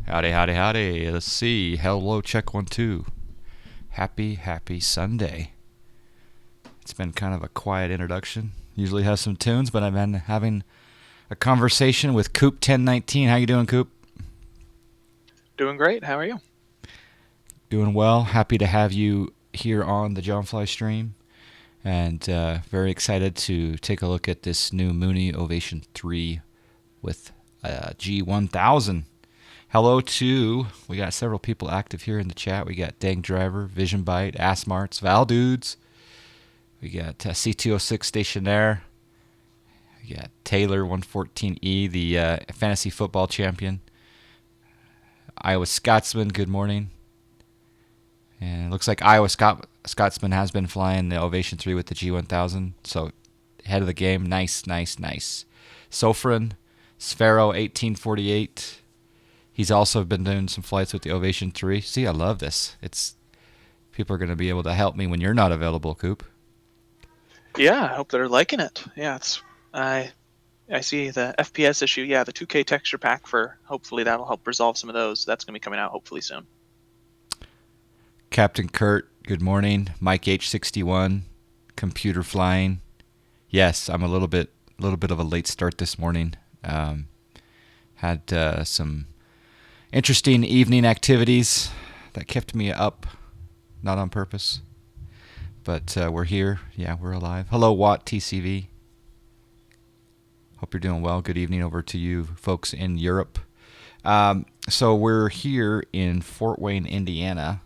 Howdy, howdy, howdy. Let's see. Hello, check 1 2. Happy Sunday. It's been kind of a quiet introduction. Usually has some tunes, but I've been having a conversation with Coop 1019. How you doing, Coop? Doing great. How are you? Doing well. Happy to have you here on the John Fly stream, and very excited to take a look at this new Mooney Ovation 3 with G1000. Hello to, we got several people active here in the chat. We got Dang Driver, Vision Bite, Assmarts, Val Dudes. We got C206 Stationaire. We got Taylor 114E, the fantasy football champion. Iowa Scotsman, good morning. And it looks like Iowa Scotsman has been flying the Ovation 3 with the G1000. So head of the game. Nice. Sofran, Sphero 1848. He's also been doing some flights with the Ovation 3. See, I love this. People are going to be able to help me when you're not available, Coop. Yeah, I hope they're liking it. Yeah, I see the FPS issue. Yeah, the 2K texture pack for hopefully that'll help resolve some of those. That's going to be coming out hopefully soon. Captain Kurt, good morning. Mike H61, computer flying. Yes, I'm a little bit of a late start this morning. Had some interesting evening activities that kept me up, not on purpose. But we're here. Yeah, we're alive. Hello, Watt TCV. Hope you're doing well. Good evening over to you folks in Europe. So we're here in Fort Wayne, Indiana.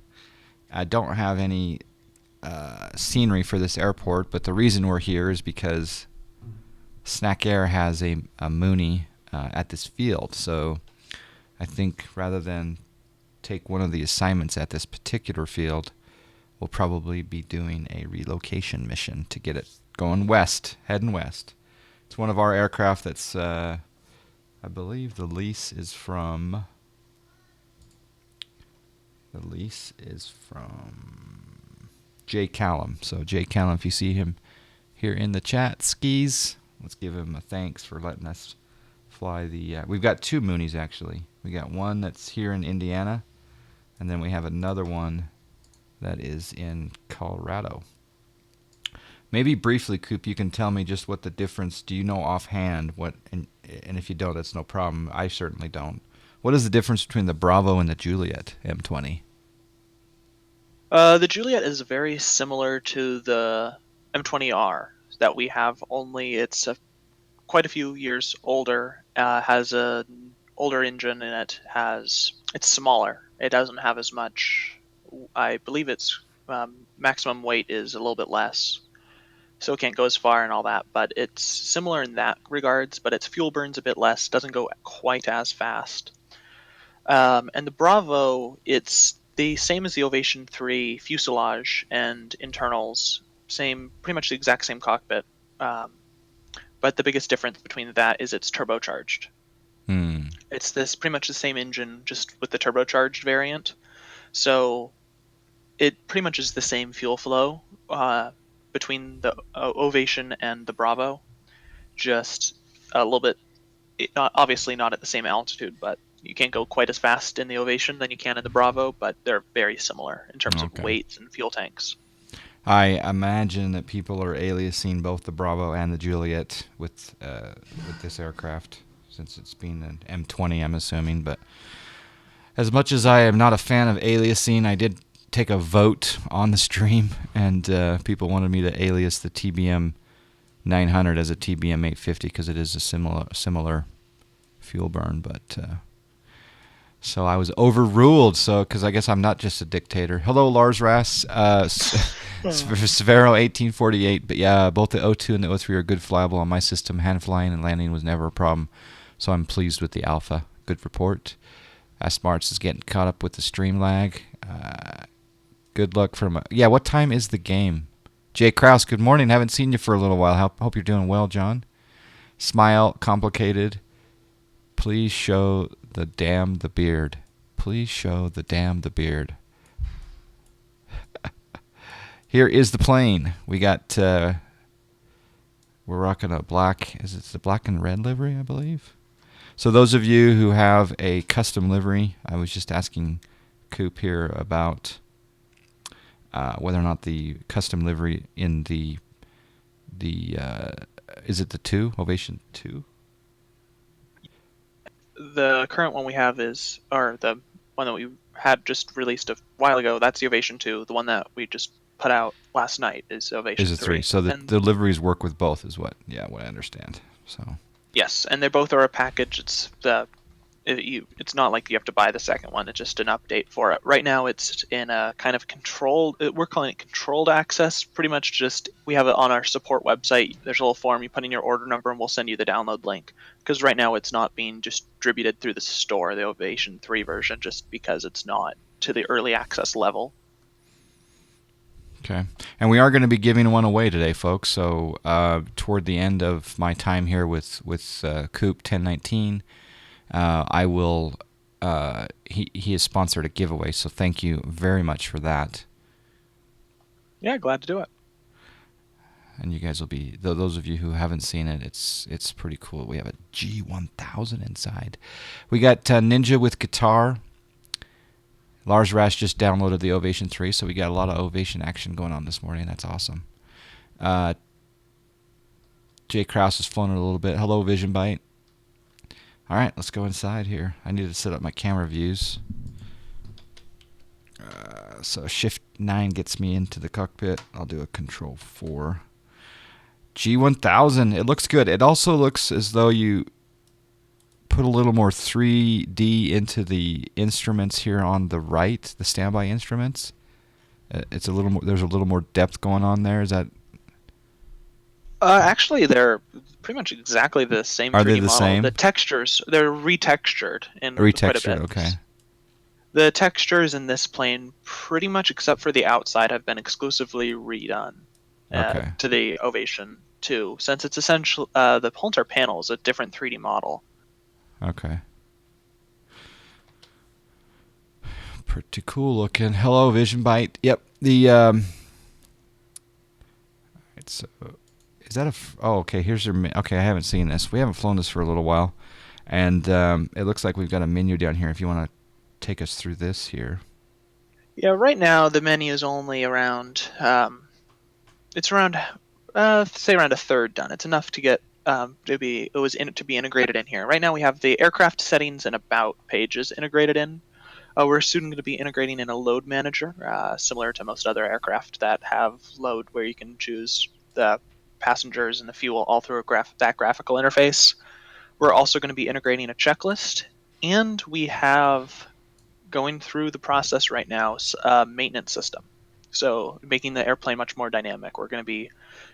I don't have any scenery for this airport, but the reason we're here is because Snack Air has a Mooney at this field. So I think rather than take one of the assignments at this particular field, we'll probably be doing a relocation mission to get it going west, heading west. It's one of our aircraft that's, I believe the lease is from Jay Callum. So Jay Callum, if you see him here in the chat, skis, let's give him a thanks for letting us fly the, we've got two Moonies actually. We got one that's here in Indiana, and then we have another one that is in Colorado. Maybe briefly, Coop, you can tell me just what the difference, do you know offhand what, and if you don't, that's no problem. I certainly don't. What is the difference between the Bravo and the Juliet M20? The Juliet is very similar to the M20R that we have, only it's quite a few years older, has an older engine, and it's smaller. It doesn't have as much. I believe its maximum weight is a little bit less, so it can't go as far and all that, but it's similar in that regards, but its fuel burns a bit less, doesn't go quite as fast. And the Bravo, it's the same as the Ovation 3 fuselage and internals, pretty much the exact same cockpit, but the biggest difference between that is it's turbocharged. It's pretty much the same engine, just with the turbocharged variant, so it pretty much is the same fuel flow between the Ovation and the Bravo, just a little bit, obviously not at the same altitude, but you can't go quite as fast in the Ovation than you can in the Bravo, but they're very similar in terms of weights and fuel tanks. I imagine that people are aliasing both the Bravo and the Juliet with this aircraft, since it's being an M20, I'm assuming. But as much as I am not a fan of aliasing, I did take a vote on the stream, and people wanted me to alias the TBM 900 as a TBM 850 because it is a similar fuel burn. But so I was overruled. So because I guess I'm not just a dictator. Hello, Lars Rass, Severo 1848. But yeah, both the O2 and the O3 are good flyable on my system. Hand flying and landing was never a problem. So I'm pleased with the Alpha. Good report. Smarts is getting caught up with the stream lag. Good luck from... Yeah, what time is the game? Jay Kraus, good morning. Haven't seen you for a little while. Hope you're doing well, John. Smile, complicated. Please show the beard. Please show the beard. Here is the plane. We got... we're rocking a black... Is it the black and red livery, I believe? So those of you who have a custom livery, I was just asking Coop here about whether or not the custom livery in the is it the 2 Ovation 2? The current one we have is, or the one that we had just released a while ago, that's the Ovation 2. The one that we just put out last night is Is Ovation it 3? 3. So And the liveries work with both, is what I understand. So yes, and they both are a package. It's not like you have to buy the second one. It's just an update for it. Right now, it's in a kind of controlled. We're calling it controlled access. Pretty much, just we have it on our support website. There's a little form. You put in your order number, and we'll send you the download link. Because right now, it's not being distributed through the store, the Ovation 3 version, just because it's not to the early access level. okay, and we are going to be giving one away today, folks. So toward the end of my time here with Coop 1019, I will. He has sponsored a giveaway, so thank you very much for that. Yeah, glad to do it. And you guys will be those of you who haven't seen it. It's pretty cool. We have a G1000 inside. We got Ninja with guitar. Lars Rash just downloaded the Ovation 3, so we got a lot of Ovation action going on this morning. That's awesome. Jay Krause is flown it a little bit. Hello, Vision Byte. All right, let's go inside here. I need to set up my camera views. So Shift 9 gets me into the cockpit. I'll do a Control 4. G1000. It looks good. It also looks as though you put a little more 3D into the instruments here on the right, the standby instruments. It's a little more. There's a little more depth going on there. Is that? Actually, they're pretty much exactly the same Are they 3D the model. same? The textures, they're retextured in quite a Retextured. bit. Okay. The textures in this plane, pretty much except for the outside, have been exclusively redone Okay. to the Ovation 2, since it's essentially the Pulsar panel is a different 3D model. Okay. Pretty cool looking. Hello, Vision Byte. Yep. The it's is that a? Oh, okay. Here's your. Okay, I haven't seen this. We haven't flown this for a little while, and it looks like we've got a menu down here. If you want to take us through this here. Yeah, right now the menu is only around. It's around, say around a third done. It's enough to get to be integrated in here. Right now we have the aircraft settings and about pages integrated in. We're soon going to be integrating in a load manager, similar to most other aircraft that have load, where you can choose the passengers and the fuel all through that graphical interface. We're also going to be integrating a checklist, and we have going through the process right now a maintenance system. So making the airplane much more dynamic. We're going to be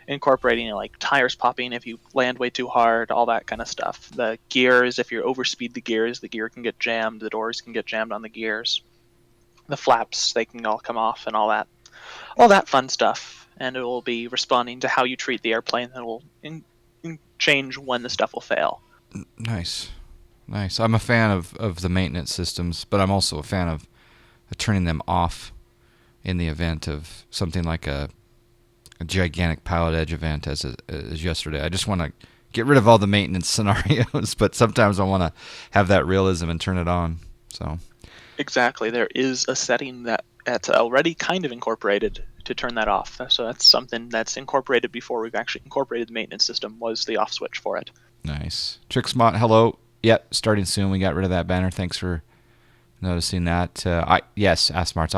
incorporating like tires popping if you land way too hard, all that kind of stuff. The gears, if you overspeed the gear can get jammed, the doors can get jammed on the gears. The flaps, they can all come off and all that fun stuff. And it will be responding to how you treat the airplane, and it will change when the stuff will fail. Nice. Nice. I'm a fan of the maintenance systems, but I'm also a fan of turning them off in the event of something like a gigantic pilot edge event as yesterday. I just want to get rid of all the maintenance scenarios, but sometimes I want to have that realism and turn it on. So Exactly. There is a setting that's already kind of incorporated to turn that off. So that's something that's incorporated before we've actually incorporated the maintenance system, was the off switch for it. nice. Trixmont, hello. Yep, starting soon. We got rid of that banner. Thanks for noticing that. Yes, Asmarts.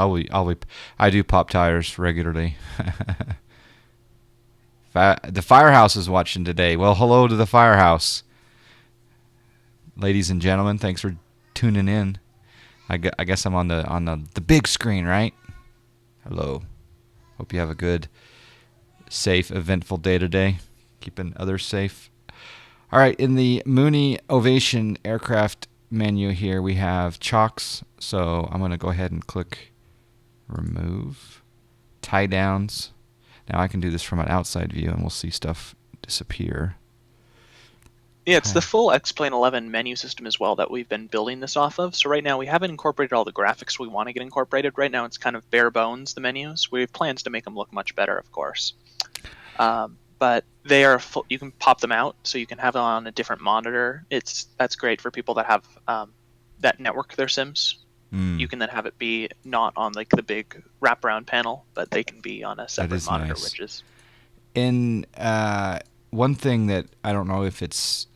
I do pop tires regularly. The Firehouse is watching today. Well, hello to the Firehouse, ladies and gentlemen. Thanks for tuning in. I guess I'm on the big screen, right? Hello. Hope you have a good, safe, eventful day today. Keeping others safe. All right, in the Mooney Ovation aircraft menu here, we have chocks. So I'm going to go ahead and click remove. Tie downs. Now I can do this from an outside view, and we'll see stuff disappear. Yeah, it's the full X-Plane 11 menu system as well that we've been building this off of. So right now we haven't incorporated all the graphics we want to get incorporated. Right now it's kind of bare bones, the menus. We have plans to make them look much better, of course. but they are you can pop them out so you can have them on a different monitor. That's great for people that have that network their Sims. You Mm, can then have it be not on like the big wraparound panel, but they can be on a that separate is monitor, nice. which is And one thing that I don't know if it's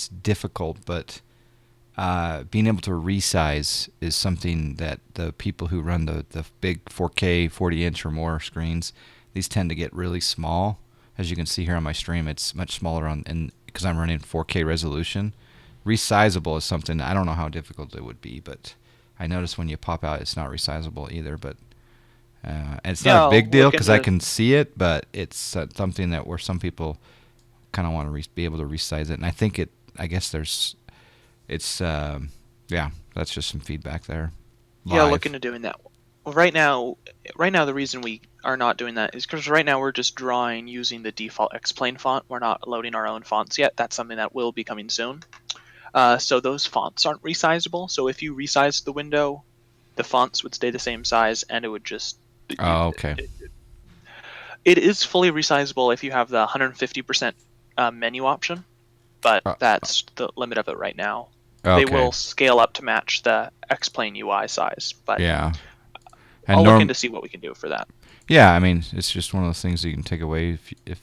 difficult, but being able to resize is something that the people who run the big 4K 40-inch or more screens, these tend to get really small. As you can see here on my stream, it's much smaller and because I'm running 4K resolution. Resizable is something I don't know how difficult it would be, but I notice when you pop out, it's not resizable either. But and it's not yeah. a big I'll deal look because I into can see it, but it's something that where some people kind of want to be able to resize it, and I think it. I guess it's yeah. That's just some feedback there, yeah, look live. into doing that. Well, right now the reason we are not doing that is because right now we're just drawing using the default X-Plane font. We're not loading our own fonts yet. That's something that will be coming soon. So those fonts aren't resizable. So if you resize the window, the fonts would stay the same size, and it would just Oh, okay. it is fully resizable if you have the 150% menu option, but Uh, that's the limit of it right now. They okay. will scale up to match the X-Plane UI size, but Yeah. And I'll look into see what we can do for that. yeah, I mean, it's just one of those things you can take away if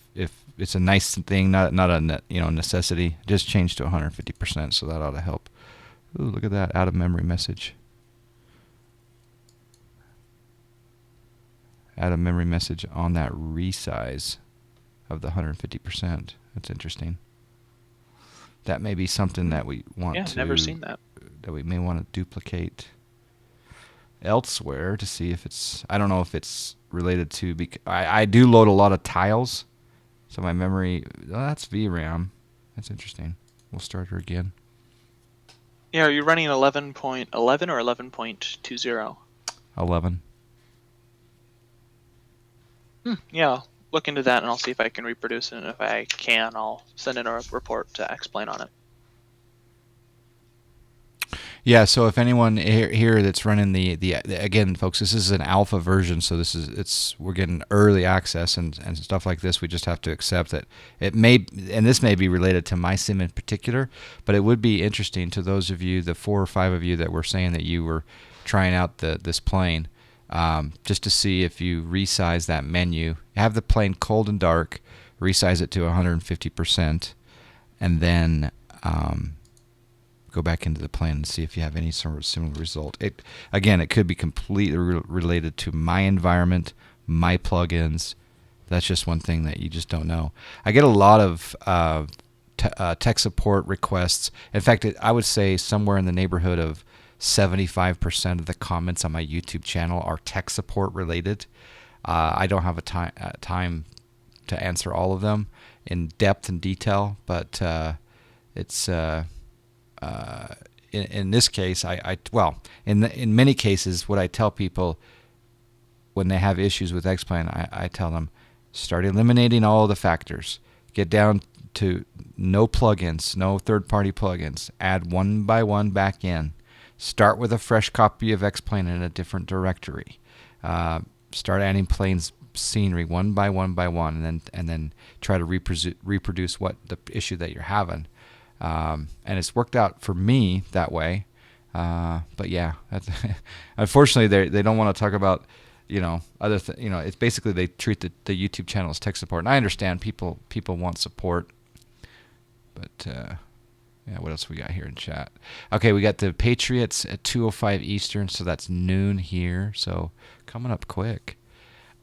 it's a nice thing, not a necessity. Just change to 150%, so that ought to help. Ooh, look at that out of memory message. Out of memory message on that resize of the 150%. That's interesting. That may be something that we want Yeah, never to seen that. that we may want to duplicate elsewhere to see if it's. I don't know if it's related to. I do load a lot of tiles, so my memory. Oh, that's VRAM. That's interesting. We'll start her again. Yeah, are you running 11.11 or 11.20? 11. Yeah, I'll look into that and I'll see if I can reproduce it. And if I can, I'll send in a report to explain on it. Yeah, so if anyone here that's running the again, folks, this is an alpha version, so we're getting early access and stuff like this. We just have to accept that it may, and this may be related to my sim in particular, but it would be interesting to those of you, the 4 or 5 of you that were saying that you were trying out this plane, just to see if you resize that menu, have the plane cold and dark, resize it to 150%, and then go back into the plan and see if you have any sort of similar result. It could be completely related to my environment, my plugins. That's just one thing that you just don't know. I get a lot of tech support requests. In fact, I would say somewhere in the neighborhood of 75% of the comments on my YouTube channel are tech support related. I don't have a time to answer all of them in depth and detail, but it's in this case, in many cases, what I tell people when they have issues with X-Plane, I tell them, start eliminating all the factors. Get down to no plugins, no third-party plugins. Add one by one back in. Start with a fresh copy of X-Plane in a different directory. Start adding planes scenery one by one by one, and then try to reproduce what the issue that you're having. And it's worked out for me that way. But yeah, unfortunately, they don't want to talk about other it's basically they treat the YouTube channel as tech support, and I understand people want support, but yeah, what else we got here in chat? Okay, we got the Patriots at 2:05 Eastern, so that's noon here, so coming up quick.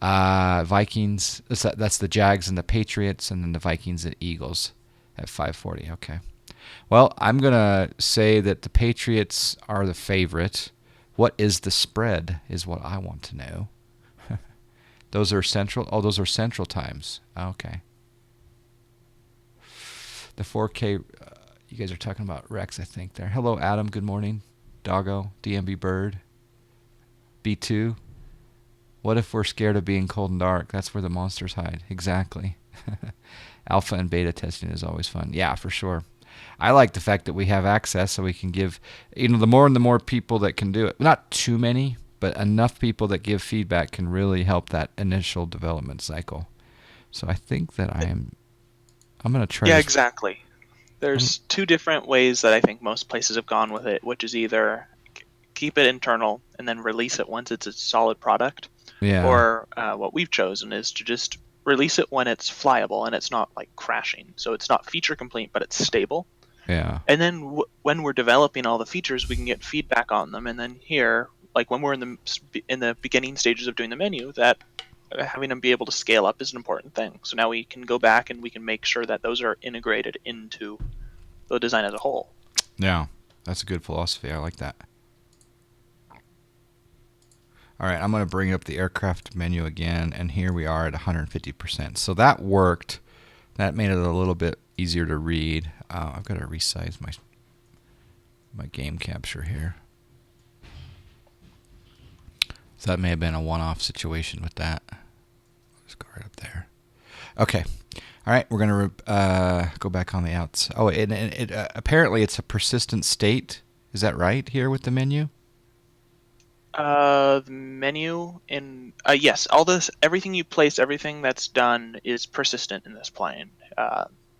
Vikings, that's the Jags and the Patriots, and then the Vikings and Eagles at 5:40. Okay. Well, I'm going to say that the Patriots are the favorite. What is the spread is what I want to know. Those are central. Oh, those are central times. Okay. The 4K, you guys are talking about Rex, I think, there. Hello, Adam. Good morning. Doggo, DMB Bird, B2. What if we're scared of being cold and dark? That's where the monsters hide. Exactly. Alpha and beta testing is always fun. Yeah, for sure. I like the fact that we have access, so we can give, the more and the more people that can do it. Not too many, but enough people that give feedback can really help that initial development cycle. So I think that I'm going to try Yeah, this. exactly. I'm, There's two different ways that I think most places have gone with it, which is either keep it internal and then release it once it's a solid product, yeah, or what we've chosen is to just release it when it's flyable and it's not like crashing. So it's not feature complete, but it's stable. yeah, And then when we're developing all the features, we can get feedback on them. And then here, like when we're in the beginning stages of doing the menu, that having them be able to scale up is an important thing. So now we can go back and we can make sure that those are integrated into the design as a whole. yeah. That's a good philosophy. I like that. All right, I'm going to bring up the aircraft menu again, and here we are at 150%. So that worked. That made it a little bit easier to read. I've got to resize my game capture here. So that may have been a one-off situation with that. Just go right up there. Okay. All right, we're going to go back on the outs. Oh, apparently it's a persistent state. Is that right here with the menu? The menu in yes, all this, everything you place, everything that's done is persistent in this plane.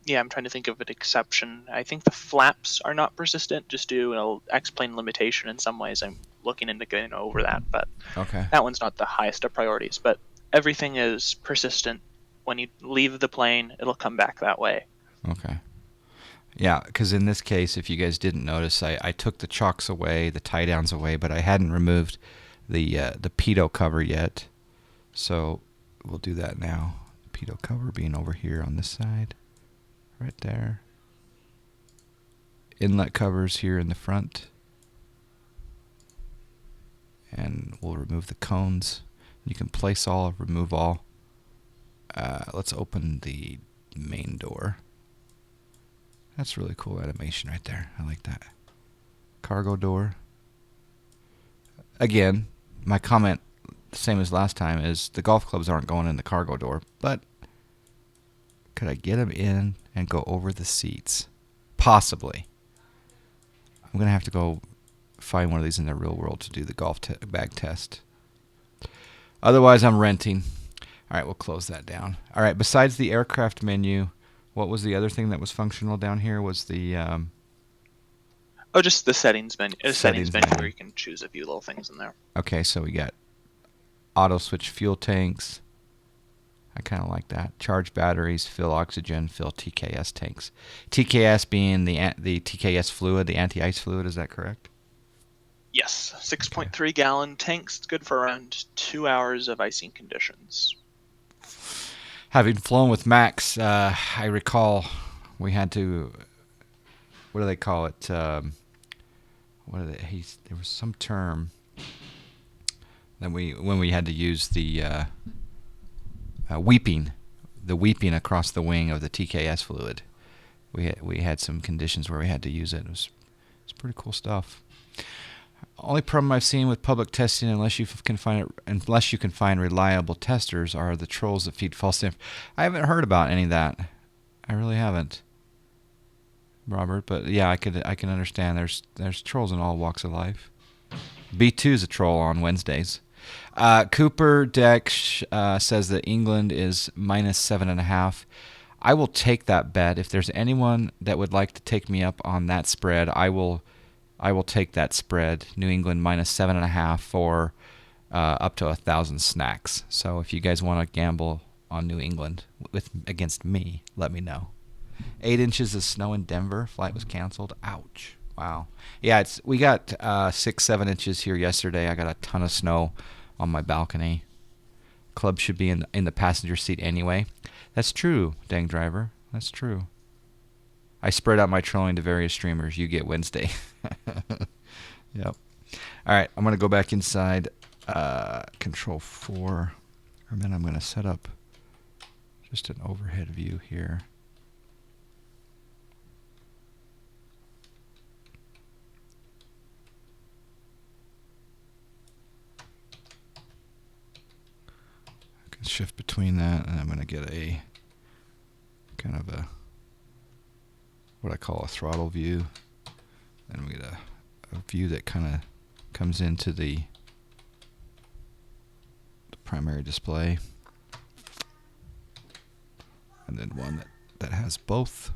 Yeah, I'm trying to think of an exception. I think the flaps are not persistent, just due to an X-plane limitation in some ways. I'm looking into getting over that, but Okay. that one's not the highest of priorities. But everything is persistent. When you leave the plane, it'll come back that way. Okay. Yeah, because in this case, if you guys didn't notice, I took the chocks away, the tie downs away, but I hadn't removed the pitot cover yet. So we'll do that now. The pitot cover being over here on this side, right there. Inlet covers here in the front. And we'll remove the cones. You can place all, remove all. Let's open the main door. That's really cool animation right there. I like that. Cargo door. Again, my comment, same as last time, is the golf clubs aren't going in the cargo door, but could I get them in and go over the seats? Possibly. I'm going to have to go find one of these in the real world to do the golf bag test. Otherwise, I'm renting. All right, we'll close that down. All right, besides the aircraft menu, what was the other thing that was functional down here? Was the Oh, just the settings menu, settings where menu. you can choose a few little things in there. Okay, so we got auto switch fuel tanks. I kind of like that. Charge batteries, fill oxygen, fill TKS tanks. TKS being the TKS fluid, the anti-ice fluid. Is that correct? Yes, Okay. 6.3 gallon tanks. It's good for around 2 hours of icing conditions. Having flown with Max, I recall we had to. What do they call it? What are they? There was some term that when we had to use the weeping, the weeping across the wing of the TKS fluid. We had some conditions where we had to use it. It's pretty cool stuff. Only problem I've seen with public testing, unless you can find reliable testers, are the trolls that feed false info. I haven't heard about any of that. I really haven't, Robert. But yeah, I can understand. There's trolls in all walks of life. B2 is a troll on Wednesdays. Cooper Deck says that England is -7.5. I will take that bet. If there's anyone that would like to take me up on that spread, I will take that spread. New England -7.5 for up to 1,000 snacks. So if you guys want to gamble on New England against me, let me know. 8 inches of snow in Denver. Flight was canceled. Ouch. Wow. Yeah, we got 6-7 inches here yesterday. I got a ton of snow on my balcony. Club should be in the passenger seat anyway. That's true, dang driver. That's true. I spread out my trolling to various streamers. You get Wednesday. Yep. All right, I'm going to go back inside Control 4, and then I'm going to set up just an overhead view here. I can shift between that, and I'm going to get a kind of what I call a throttle view. Then we get a view that kind of comes into the primary display. and then one that has both.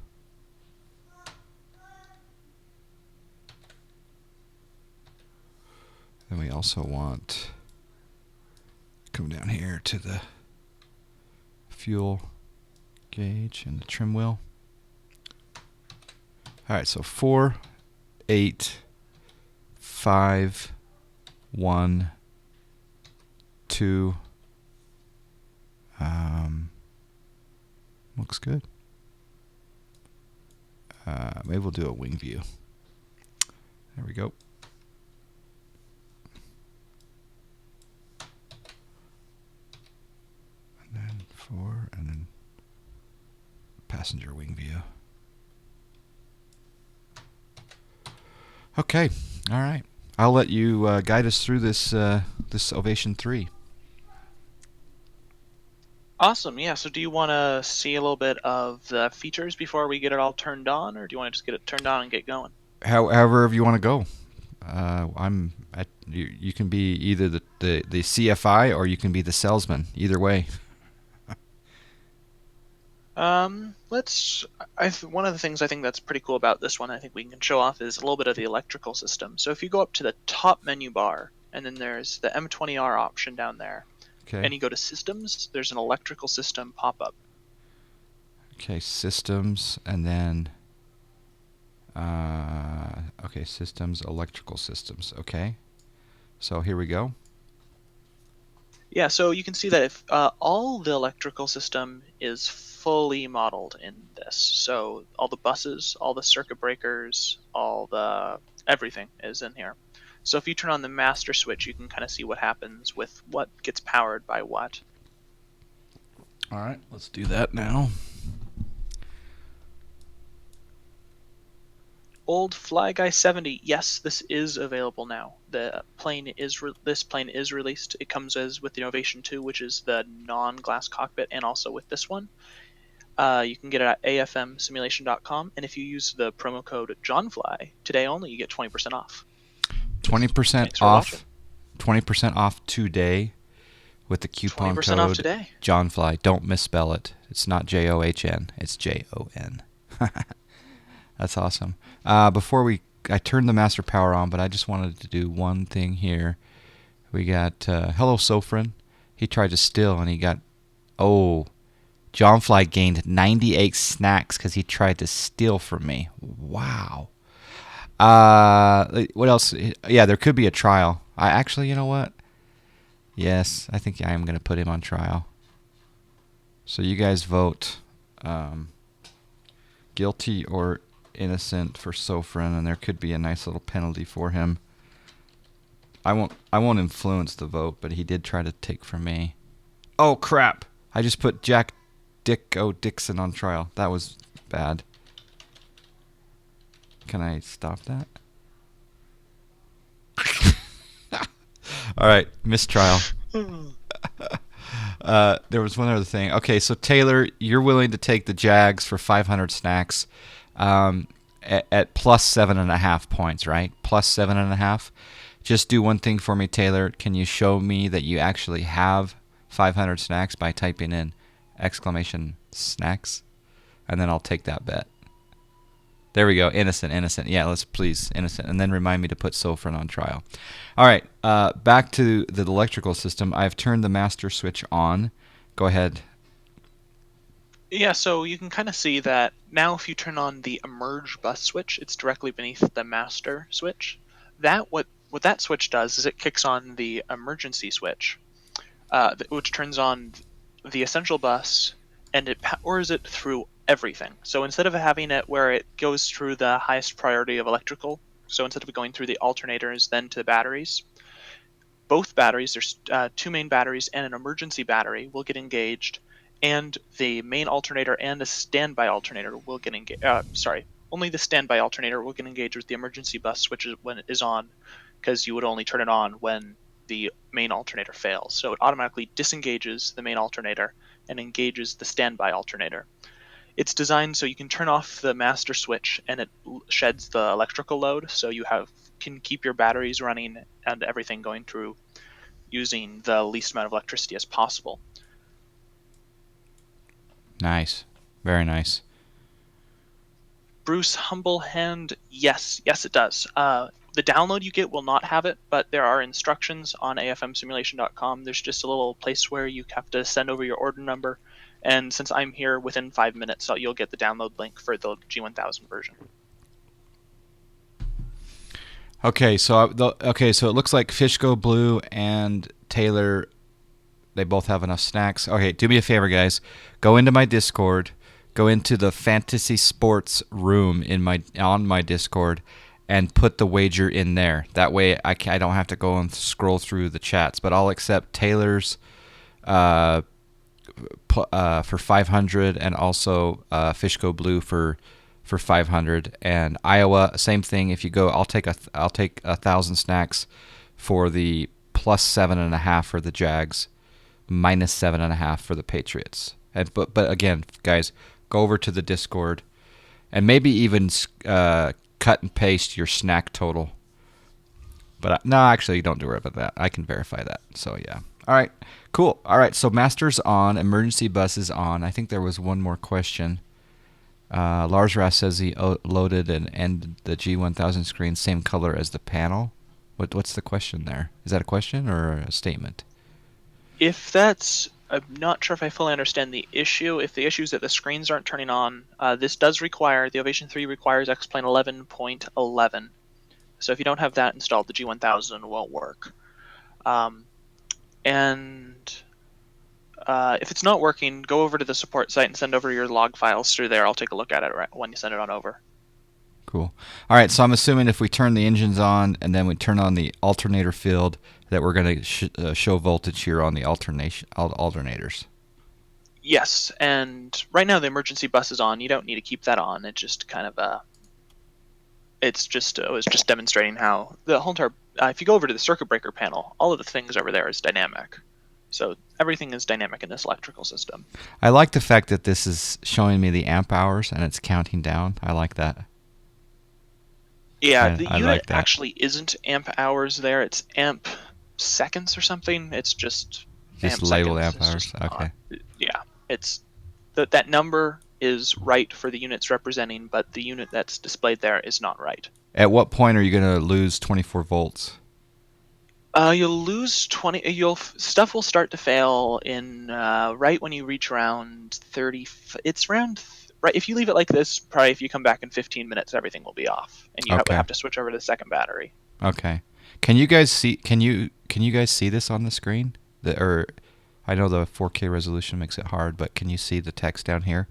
Then we also want, come down here to the fuel gauge and the trim wheel. All right, so 4, 8, 5, 1, 2. Looks good. Maybe we'll do a wing view. There we go. And then 4, and then passenger wing view. Okay, all right. I'll let you guide us through this this Ovation 3. Awesome. Yeah. So do you want to see a little bit of the features before we get it all turned on, or do you want to just get it turned on and get going? However you want to go. You can be either the CFI or you can be the salesman. Either way. One of the things I think that's pretty cool about this one, I think we can show off, is a little bit of the electrical system. So if you go up to the top menu bar, and then there's the M20R option down there, Okay. and you go to systems, there's an electrical system pop-up. Okay, systems, and then okay, systems, electrical systems. Okay, so here we go. Yeah, so you can see that if all the electrical system is fully modeled in this. So all the buses, all the circuit breakers, everything is in here. So if you turn on the master switch, you can kind of see what happens with what gets powered by what. All right, let's do that now. Old Fly Guy 70, yes, this is available now. This plane is released. It comes as with the Ovation 2, which is the non-glass cockpit, and also with this one. You can get it at afmsimulation.com, and if you use the promo code JohnFly today only, you get 20% off. 20% off. 20% off today with the coupon 20% off code today. JohnFly. Don't misspell it. It's not JOHN. It's JON. That's awesome. I turned the master power on, but I just wanted to do one thing here. We got hello Sofrin. He tried to steal and he got JohnFly gained 98 snacks because he tried to steal from me. Wow. What else? Yeah, there could be a trial. You know what? Yes, I think I am going to put him on trial. So you guys vote guilty or innocent for Sofrin, and there could be a nice little penalty for him. I won't influence the vote, but he did try to take from me. Oh crap! I just put Jack Dixon on trial. That was bad. Can I stop that? All right, mistrial. There was one other thing. Okay, so Taylor, you're willing to take the Jags for 500 snacks at plus 7.5 points, right? Plus 7.5. Just do one thing for me, Taylor. Can you show me that you actually have 500 snacks by typing in exclamation snacks? And then I'll take that bet. There we go. Innocent. Yeah, let's please, innocent. And then remind me to put Sofrin on trial. All right, back to the electrical system. I've turned the master switch on. Go ahead. Yeah, so you can kind of see that now if you turn on the emerge bus switch, it's directly beneath the master switch. What that switch does is it kicks on the emergency switch, which turns on the essential bus, and it powers it through everything. So instead of having it where it goes through the highest priority of electrical, so instead of going through the alternators then to the batteries, both batteries, there's two main batteries and an emergency battery will get engaged, and the main alternator and a standby alternator will get engaged. Only the standby alternator will get engaged with the emergency bus switch when it is on, because you would only turn it on when the main alternator fails. So it automatically disengages the main alternator and engages the standby alternator. It's designed so you can turn off the master switch and it sheds the electrical load, so you can keep your batteries running and everything going through using the least amount of electricity as possible. Nice. Very nice. Bruce Humble Hand, yes, yes, it does. The download you get will not have it, but there are instructions on afmsimulation.com. There's just a little place where you have to send over your order number, and since I'm here within 5 minutes, so you'll get the download link for the G1000 version. Okay, so it looks like Fishgo Blue and Taylor, they both have enough snacks. Okay, do me a favor, guys. Go into my Discord. Go into the Fantasy Sports room on my Discord, and put the wager in there. That way, I don't have to go and scroll through the chats. But I'll accept Taylor's uh, for 500, and also Fishgo Blue for 500, and Iowa same thing. If you go, I'll take 1,000 snacks for the plus 7.5 for the Jags, minus 7.5 for the Patriots. And but again, guys, go over to the Discord and maybe even cut and paste your snack total. But no, actually, don't worry about that. I can verify that. So yeah. All right, cool. All right, so Masters on, emergency buses on. I think there was one more question. Lars Rass says he loaded and ended the G1000 screen same color as the panel. What's the question there? Is that a question or a statement? If that's, I'm not sure if I fully understand the issue. If the issue is that the screens aren't turning on, this does require, the Ovation 3 requires X-Plane 11.11. So if you don't have that installed, the G1000 won't work. And if it's not working, go over to the support site and send over your log files through there. I'll take a look at it when you send it on over. Cool. All right, so I'm assuming if we turn the engines on and then we turn on the alternator field, that we're going to show voltage here on the alternators. Yes, and right now the emergency bus is on. You don't need to keep that on. It just kind of it was just demonstrating how the whole entire. If you go over to the circuit breaker panel, all of the things over there is dynamic. So everything is dynamic in this electrical system. I like the fact that this is showing me the amp hours and it's counting down. I like that. Yeah, the I unit like that. actually isn't amp hours there. It's amp seconds or something. It's just Just amp labeled seconds. amp hours. Okay. Yeah, it's that number is right for the units representing, but the unit that's displayed there is not right. At what point are you going to lose 24 volts? You'll lose 20. Stuff will start to fail in right when you reach around 30. It's around right if you leave it like this. Probably if you come back in 15 minutes, everything will be off, and you Okay. have to switch over to the second battery. Okay. Can you guys see? Can you guys see this on the screen? Or I know the 4K resolution makes it hard, but can you see the text down here?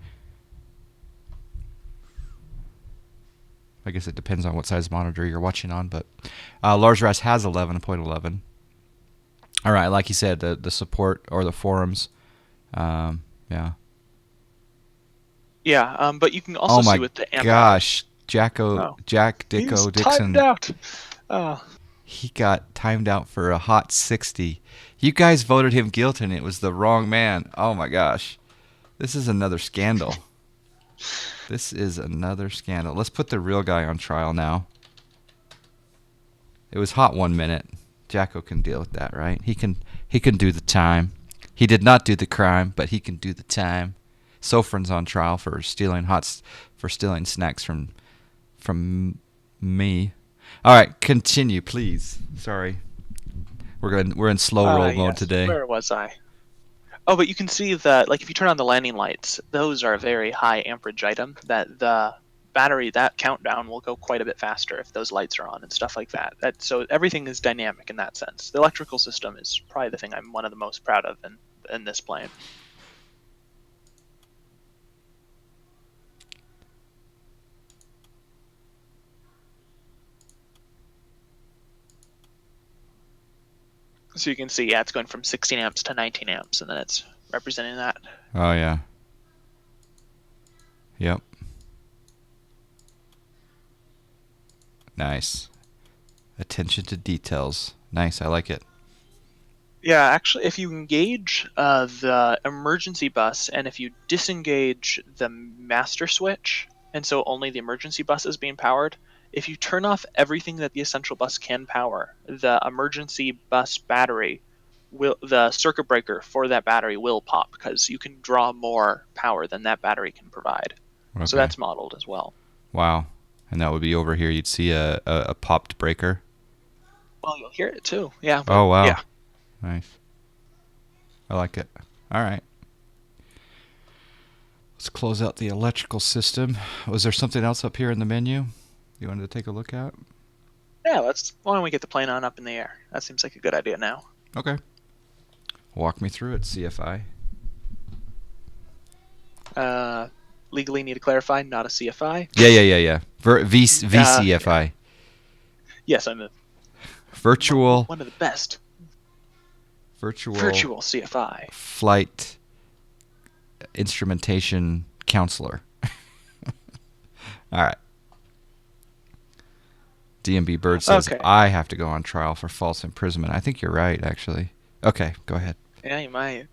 I guess it depends on what size monitor you're watching on, but Lars Rass has 11.11. All right, like you said, the support or the forums, yeah. Yeah, but you can also Oh see my with the amp gosh, hours. Oh, Jack he's Dicko timed Dixon, out. Oh, he got timed out for a hot 60. You guys voted him guilty, and it was the wrong man. Oh my gosh, this is another scandal. This is another scandal. Let's put the real guy on trial now. It was hot 1 minute. Jacko can deal with that, right? He can do the time. He did not do the crime, but he can do the time. Sofrin's on trial for stealing snacks from me. All right, continue, please. Sorry, we're in slow roll mode yes. today. Where was I? Oh, but you can see that, like, if you turn on the landing lights, those are a very high amperage item. That the battery, that countdown will go quite a bit faster if those lights are on and stuff like that. So everything is dynamic in that sense. The electrical system is probably the thing I'm one of the most proud of in this plane. So you can see, yeah, it's going from 16 amps to 19 amps, and then it's representing that. Oh yeah. Yep. Nice. Attention to details. Nice. I like it. Yeah, actually, if you engage the emergency bus and if you disengage the master switch, and so only the emergency bus is being powered, if you turn off everything that the essential bus can power, the emergency bus battery the circuit breaker for that battery will pop because you can draw more power than that battery can provide. So Okay. that's modeled as well. Wow. And that would be over here. You'd see a popped breaker. Well, you'll hear it too. Yeah, but Oh, wow. yeah. Nice. I like it. All right. Let's close out the electrical system. Was there something else up here in the menu you wanted to take a look at? Yeah, why don't we get the plane on up in the air? That seems like a good idea now. Okay. Walk me through it, CFI. Legally need to clarify, not a CFI. Yeah. VCFI. Yes, I'm Virtual one of the best. virtual Virtual CFI. flight instrumentation counselor. All right. DMB Bird says, Okay. I have to go on trial for false imprisonment. I think you're right, actually. Okay, go ahead. Yeah, you might.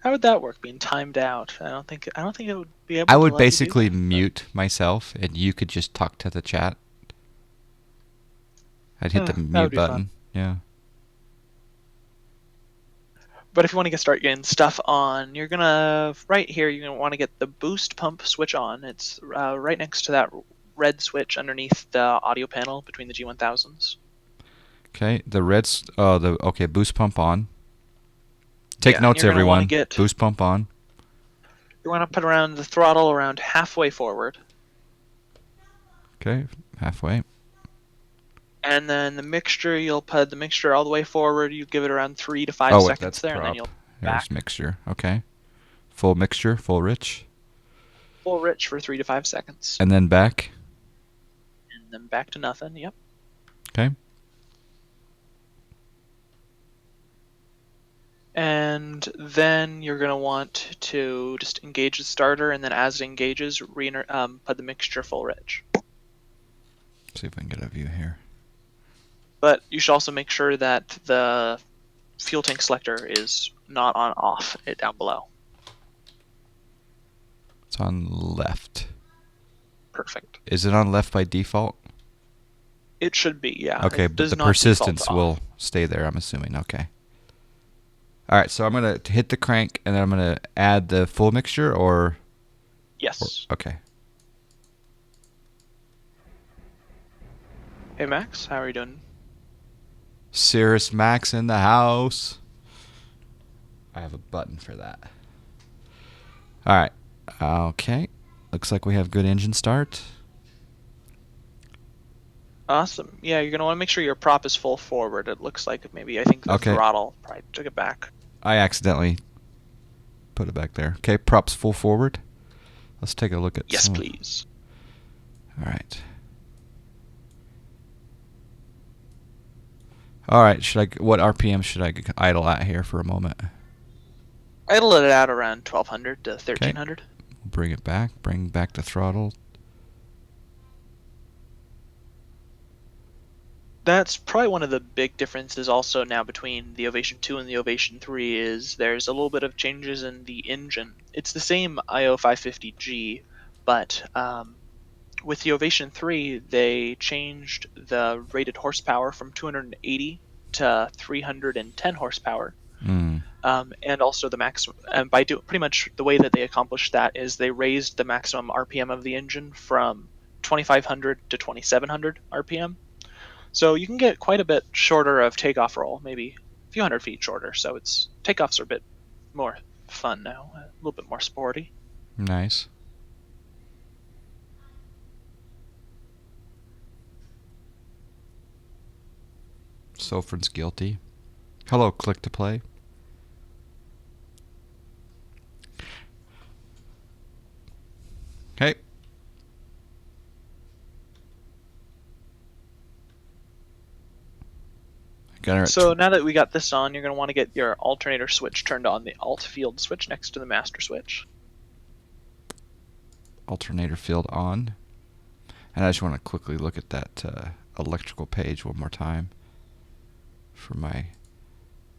How would that work? Being timed out? I don't think it would be I able to would let you do basically that. mute myself, and you could just talk to the chat. I'd hit the That would mute be fun. button. Yeah. But if you want to start getting stuff on, you're gonna right here. You're gonna want to get the boost pump switch on. It's right next to that red switch underneath the audio panel between the G1000s. Okay, okay, boost pump on. Take Yeah, and notes, you're gonna want to everyone. get. Boost pump on. You want to put around the throttle around halfway forward, Okay, halfway. and then the mixture. You'll put the mixture all the way forward. You give it around 3 to 5 Oh, wait, seconds that's there, and then prop. you'll There's back mixture. Okay. Full mixture, full rich. full rich for 3 to 5 seconds, And then back. and then back to nothing. Yep. Okay. And then you're going to want to just engage the starter, and then as it engages, put the mixture full rich. See if I can get a view here. But you should also make sure that the fuel tank selector is not on off it down below. It's on left. Perfect. Is it on left by default? It should be, yeah. Okay, It but does the not default persistence off. will stay there, I'm assuming. Okay. All right, so I'm going to hit the crank, and then I'm going to add the full mixture, or... Yes. Okay. Hey, Max, how are you doing? Cirrus Max in the house. I have a button for that. All right. Okay. Looks like we have good engine start. Awesome. Yeah, you're going to want to make sure your prop is full forward. It looks like I think the Okay. throttle probably took it back. I accidentally put it back there. Okay, props full forward. Let's take a look at Yes, some. please. All right. All right. What RPM should I idle at here for a moment? Idle it out around 1200 to 1300. Okay. Bring it back. Bring back the throttle. That's probably one of the big differences also now between the Ovation 2 and the Ovation 3 is there's a little bit of changes in the engine. It's the same IO 550G, but with the Ovation 3, they changed the rated horsepower from 280 to 310 horsepower. Mm. And also the maximum, and pretty much the way that they accomplished that is they raised the maximum RPM of the engine from 2500 to 2700 RPM. So you can get quite a bit shorter of takeoff roll, maybe a few hundred feet shorter. So takeoffs are a bit more fun now, a little bit more sporty. Nice. Sofrin's guilty. Hello, click to play. Okay. So now that we got this on, you're going to want to get your alternator switch turned on, the alt field switch next to the master switch. Alternator field on. And I just want to quickly look at that electrical page one more time for my...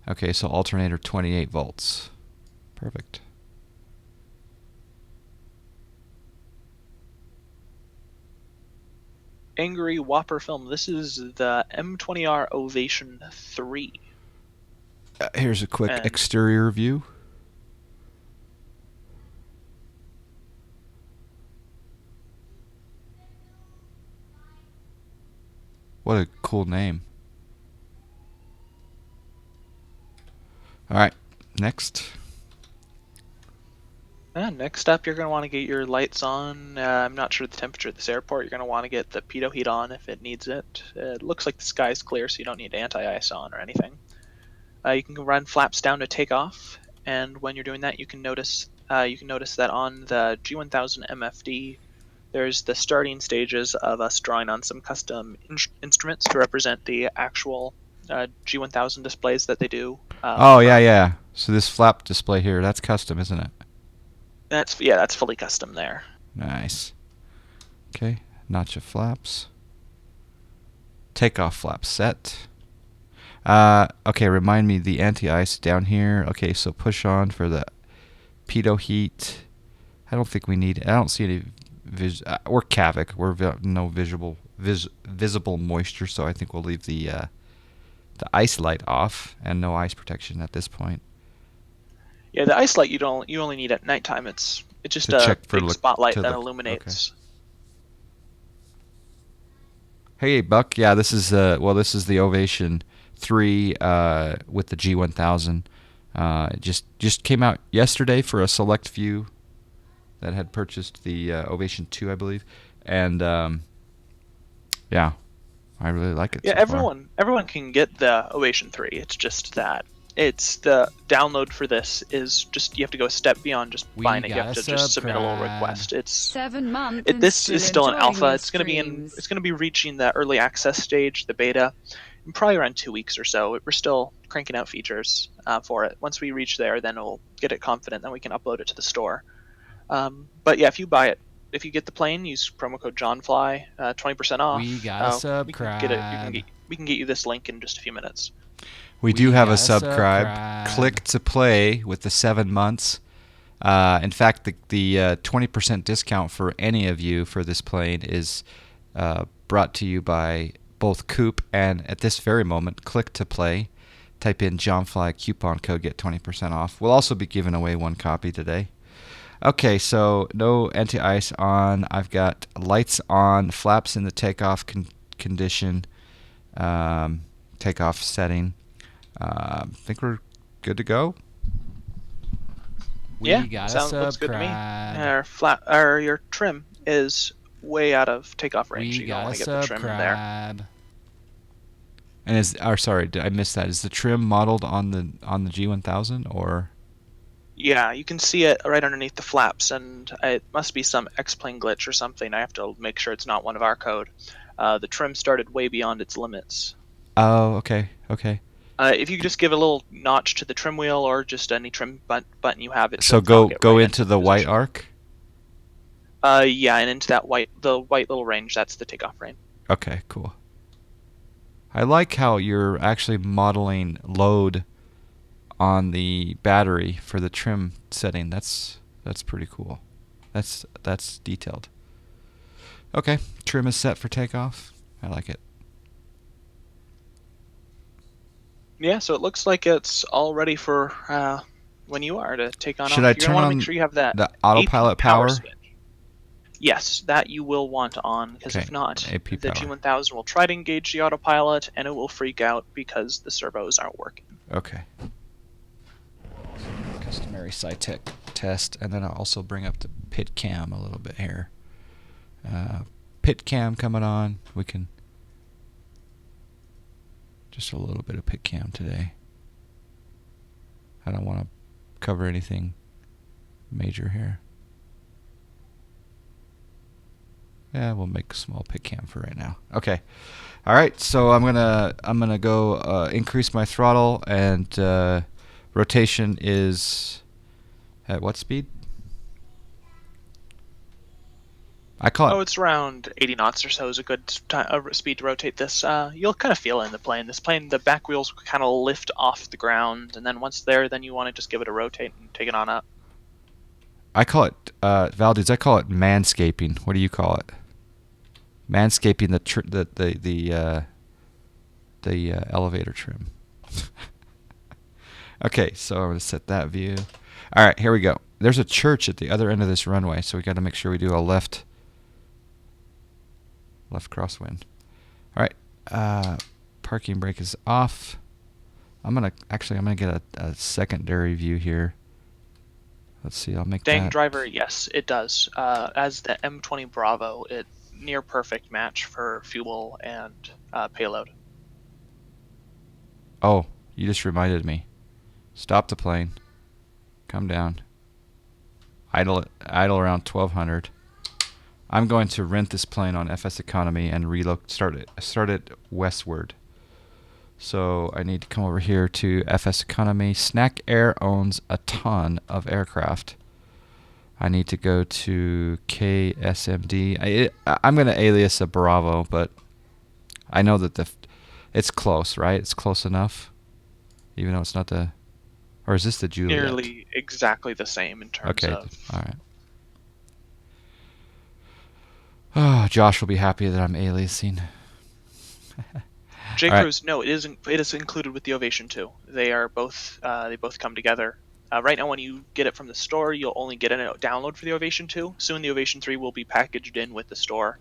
Okay, so alternator 28 volts. Perfect. Angry Whopper film. This is the M20R Ovation 3. Here's a quick And exterior view. What a cool name. All right, next. next up, you're going to want to get your lights on. I'm not sure the temperature at this airport. You're going to want to get the pitot heat on if it needs it. It looks like the sky's clear, so you don't need anti-ice on or anything. You can run flaps down to takeoff, and when you're doing that, you can notice that on the G1000 MFD, there's the starting stages of us drawing on some custom instruments to represent the actual G1000 displays that they do Oh, yeah, from. yeah. So this flap display here, that's custom, isn't it? That's fully custom there. Nice. Okay, notch of flaps. Takeoff flap set. Okay, remind me the anti-ice down here. Okay, so push on for the pitot heat. I don't think we need. I don't see any. We're Kavik. We're no visible moisture, so I think we'll leave the ice light off and no ice protection at this point. Yeah, the ice light you only need at nighttime. It's just To a check for big spotlight that Okay. illuminates. Hey Buck, yeah, this is this is the Ovation 3 with the G1000. Just came out yesterday for a select few that had purchased the Ovation 2, I believe, and yeah, I really like it Yeah, so far. everyone can get the Ovation 3. It's just that it's the download for this is just you have to go a step beyond just We buying it. You have gotta to just submit a little subscribe. request. 7 months and This still is still an enjoying alpha. your It's streams. going to be reaching the early access stage, the beta, in probably around 2 weeks or so. We're still cranking out features for it. Once we reach there, then we'll get it confident. Then we can upload it to the store. But yeah, if you get the plane, use promo code JohnFly, 20% We off. gotta We can get it. subscribe. We can get you this link in just a few minutes. We do We have a gotta subscribe. subscribe. Click to play with the 7 months. In fact, the 20% discount for any of you for this plane is brought to you by both Coop and at this very moment, Click to Play. Type in John Fly coupon code, get 20% off. We'll also be giving away one copy today. Okay, so no anti-ice on. I've got lights on, flaps in the takeoff condition, takeoff setting. I think we're good to go. We Yeah, gotta looks good to me. subscribe. Your trim is way out of takeoff range. We You don't want gotta to get the trim in there. subscribe. And sorry, did I miss that? Is the trim modeled on the G1000 or? Yeah, you can see it right underneath the flaps, and it must be some X-plane glitch or something. I have to make sure it's not one of our code. The trim started way beyond its limits. Oh, okay, okay. If you could just give a little notch to the trim wheel or just any trim button you have, it So should knock it go right into the white position. arc. Yeah, and into the white little range, that's the takeoff range. Okay, cool. I like how you're actually modeling load on the battery for the trim setting. That's pretty cool. That's detailed. Okay, trim is set for takeoff. I like it. Yeah, so it looks like it's all ready for when you are to take on Should off. I You're gonna turn want to make on sure you have that the AP autopilot power power? switch. Yes, that you will want on, because Okay, if not, AP the power. G1000 will try to engage the autopilot and it will freak out because the servos aren't working. Okay. Customary SciTech test, and then I'll also bring up the pit cam a little bit here. Pit cam coming on. We can just a little bit of pit cam today. I don't want to cover anything major here. Yeah, we'll make a small pit cam for right now. Okay. All right, so I'm gonna go increase my throttle, and rotation is at what speed? I call Oh, it. it's around 80 knots or so is a good speed to rotate this. You'll kind of feel it in the plane. This plane, the back wheels kind of lift off the ground, and then once there, then you want to just give it a rotate and take it on up. I call it Valdez. I call it manscaping. What do you call it? Manscaping the elevator trim. Okay, so I'm going to set that view. All right, here we go. There's a church at the other end of this runway, so we got to make sure we do a left crosswind. All right, parking brake is off. I'm gonna get a secondary view here. Let's see, I'll make Dang that. driver, yes, it does. As the M20 Bravo, it near perfect match for fuel and payload. Oh, you just reminded me. Stop the plane. Come down. Idle around 1200. I'm going to rent this plane on FSEconomy and start it westward. So I need to come over here to FSEconomy. Snack Air owns a ton of aircraft. I need to go to KSMD. I'm going to alias a Bravo, but I know that it's close, right? It's close enough, even though it's not the... Or is this the Juliet? Nearly exactly the same in terms Okay, of... all right. Oh, Josh will be happy that I'm aliasing. J-Cruise, no, it is included with the Ovation too. They both come together. Right now, when you get it from the store, you'll only get a download for the Ovation 2. Soon, the Ovation 3 will be packaged in with the store.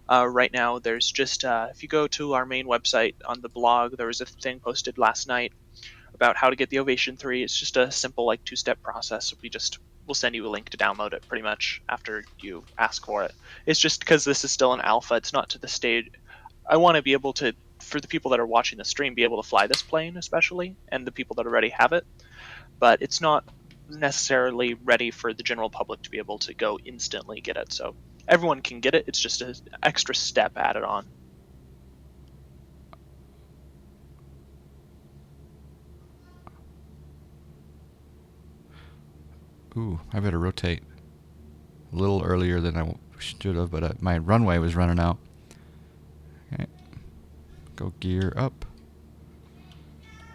Right now, there's just if you go to our main website on the blog, there was a thing posted last night about how to get the Ovation 3. It's just a simple two-step process. We'll send you a link to download it pretty much after you ask for it. It's just because this is still an alpha. It's not to the stage. I want to be able to, for the people that are watching the stream, be able to fly this plane especially, and the people that already have it. But it's not necessarily ready for the general public to be able to go instantly get it. So everyone can get it. It's just an extra step added on. Ooh, I better rotate a little earlier than I should have, but my runway was running out. Okay. Go gear up.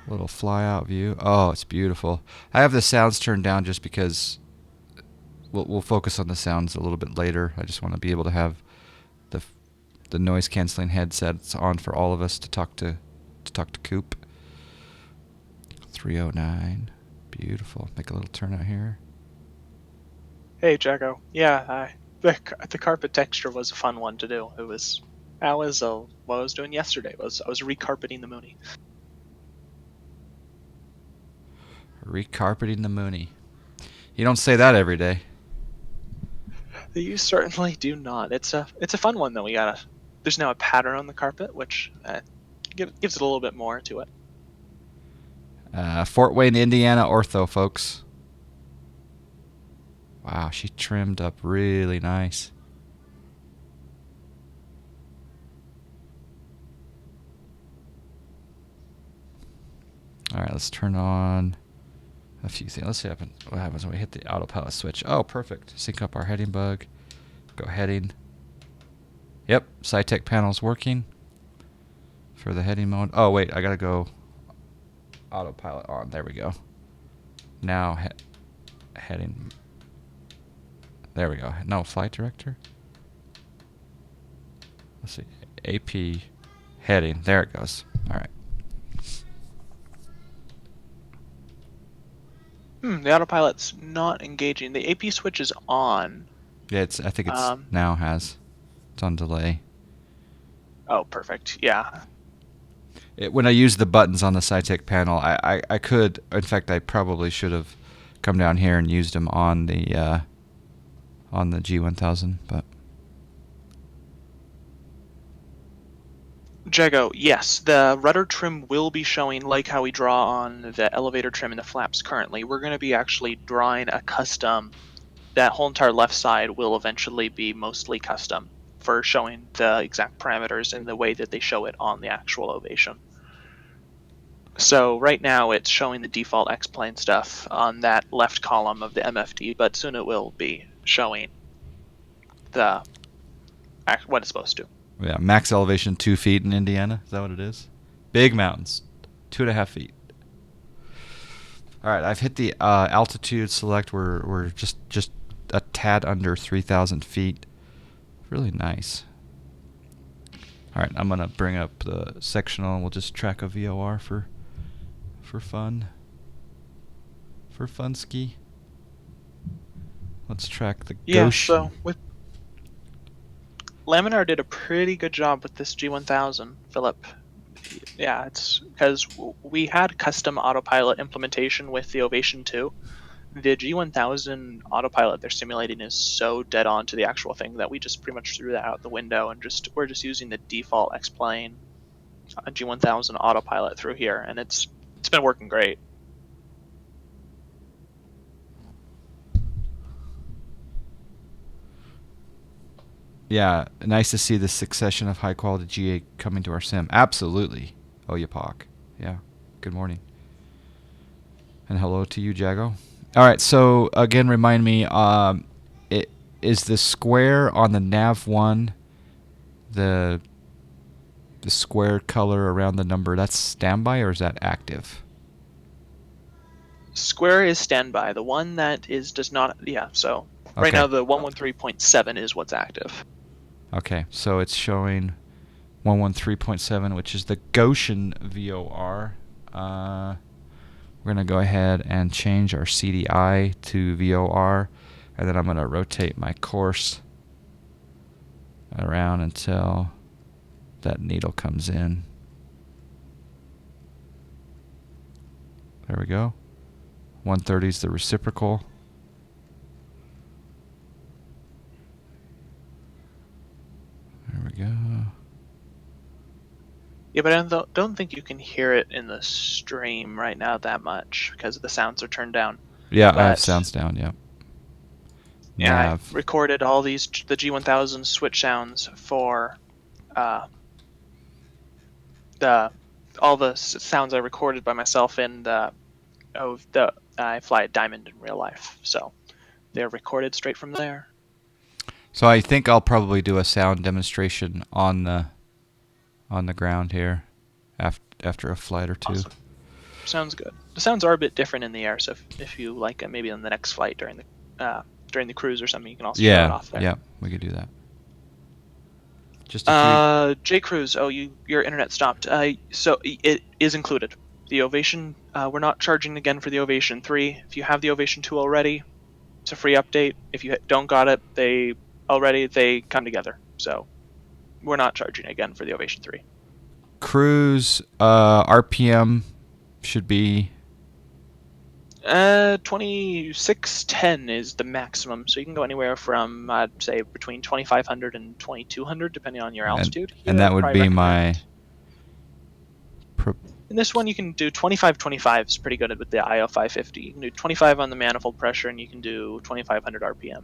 Little fly out view. Oh, it's beautiful. I have the sounds turned down just because we'll focus on the sounds a little bit later. I just want to be able to have the noise canceling headsets on for all of us to talk to Coop. 309. Beautiful. Make a little turnout here. Hey, Jago. Yeah, the carpet texture was a fun one to do. It was what I was doing yesterday. I was recarpeting the Mooney. Recarpeting the Mooney. You don't say that every day. You certainly do not. It's a fun one though. There's now a pattern on the carpet, which gives it a little bit more to it. Fort Wayne, Indiana ortho, folks. Wow, she trimmed up really nice. All right, let's turn on a few things. Let's see what happens when we hit the autopilot switch. Oh, perfect. Sync up our heading bug. Go heading. Yep, SciTech panel's working for the heading mode. Oh, wait, I got to go autopilot on. There we go. Now heading. There we go. No, flight director. Let's see. AP heading. There it goes. All right. The autopilot's not engaging. The AP switch is on. Yeah, I think it's now has. It's on delay. Oh, perfect. Yeah. When I use the buttons on the SciTech panel, I could. In fact, I probably should have come down here and used them on the G1000, but. Jago, yes, the rudder trim will be showing like how we draw on the elevator trim and the flaps currently. We're going to be actually drawing a custom. That whole entire left side will eventually be mostly custom for showing the exact parameters in the way that they show it on the actual Ovation. So right now it's showing the default X-plane stuff on that left column of the MFD, but soon it will be showing what it's supposed to. Yeah, max elevation 2 feet in Indiana. Is that what it is? Big mountains, 2.5 feet. All right, I've hit the altitude select. We're just a tad under 3,000 feet. Really nice. All right, I'm gonna bring up the sectional, and we'll just track a VOR for fun. for Funsky. Let's track the Yeah, Goshen. so with Laminar did a pretty good job with this G1000, Philip. Yeah, it's because we had custom autopilot implementation with the Ovation 2. The G1000 autopilot they're simulating is so dead on to the actual thing that we just pretty much threw that out the window and we're just using the default X-Plane G1000 autopilot through here, and it's been working great. Yeah, nice to see the succession of high quality GA coming to our sim. Absolutely. Oh, Yapak. Yeah. Good morning. And hello to you, Jago. All right, so again, remind me, it is the square on the nav one, the square color around the number, that's standby or is that active? Square is standby. The one that is does not. Yeah. So right Okay. now the 113.7 is what's active. Okay, so it's showing 113.7, which is the Goshen VOR. We're going to go ahead and change our CDI to VOR, and then I'm going to rotate my course around until that needle comes in. There we go. 130 is the reciprocal. There we go. Yeah, but I don't think you can hear it in the stream right now that much because the sounds are turned down. Yeah, But I have sounds down, yep. yeah, I Nav. recorded all the G1000 switch sounds for all the sounds I recorded by myself in I fly a Diamond in real life, so they're recorded straight from there. So I think I'll probably do a sound demonstration on the ground here after a flight or two. Awesome. Sounds good. The sounds are a bit different in the air, so if you like, maybe on the next flight during the cruise or something, you can also show it off there. Yeah, we could do that. Just a J Cruise. Oh, your internet stopped. So it is included. The Ovation. We're not charging again for the Ovation 3. If you have the Ovation 2 already, it's a free update. If you don't got it, they come together. So we're not charging again for the Ovation 3. cruise RPM should be 2610 is the maximum, so you can go anywhere from I'd say between 2500 and 2200 depending on your altitude. and that would be my in this one you can do 2525 is pretty good with the IO 550. You can do 25 on the manifold pressure and you can do 2500 RPM.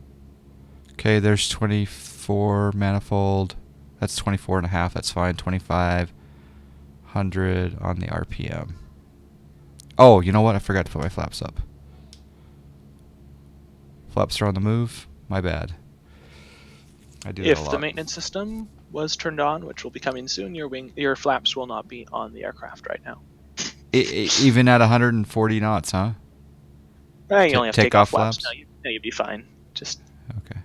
Okay, there's 24 manifold. That's 24 and a half. That's fine. 2500 on the RPM. Oh, you know what? I forgot to put my flaps up. Flaps are on the move. My bad. I do that a lot. If the maintenance system was turned on, which will be coming soon, your flaps will not be on the aircraft right now. Even at 140 knots, huh? You only have takeoff flaps. flaps? No, you'd be fine. Just okay.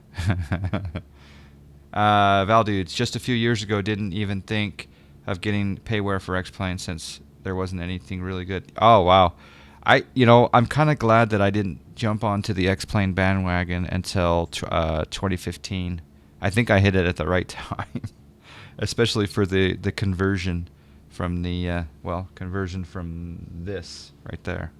Val dudes, just a few years ago, didn't even think of getting payware for X-Plane since there wasn't anything really good. Oh wow, I'm kind of glad that I didn't jump onto the X-Plane bandwagon until 2015. I think I hit it at the right time, especially for the conversion from the conversion from this right there.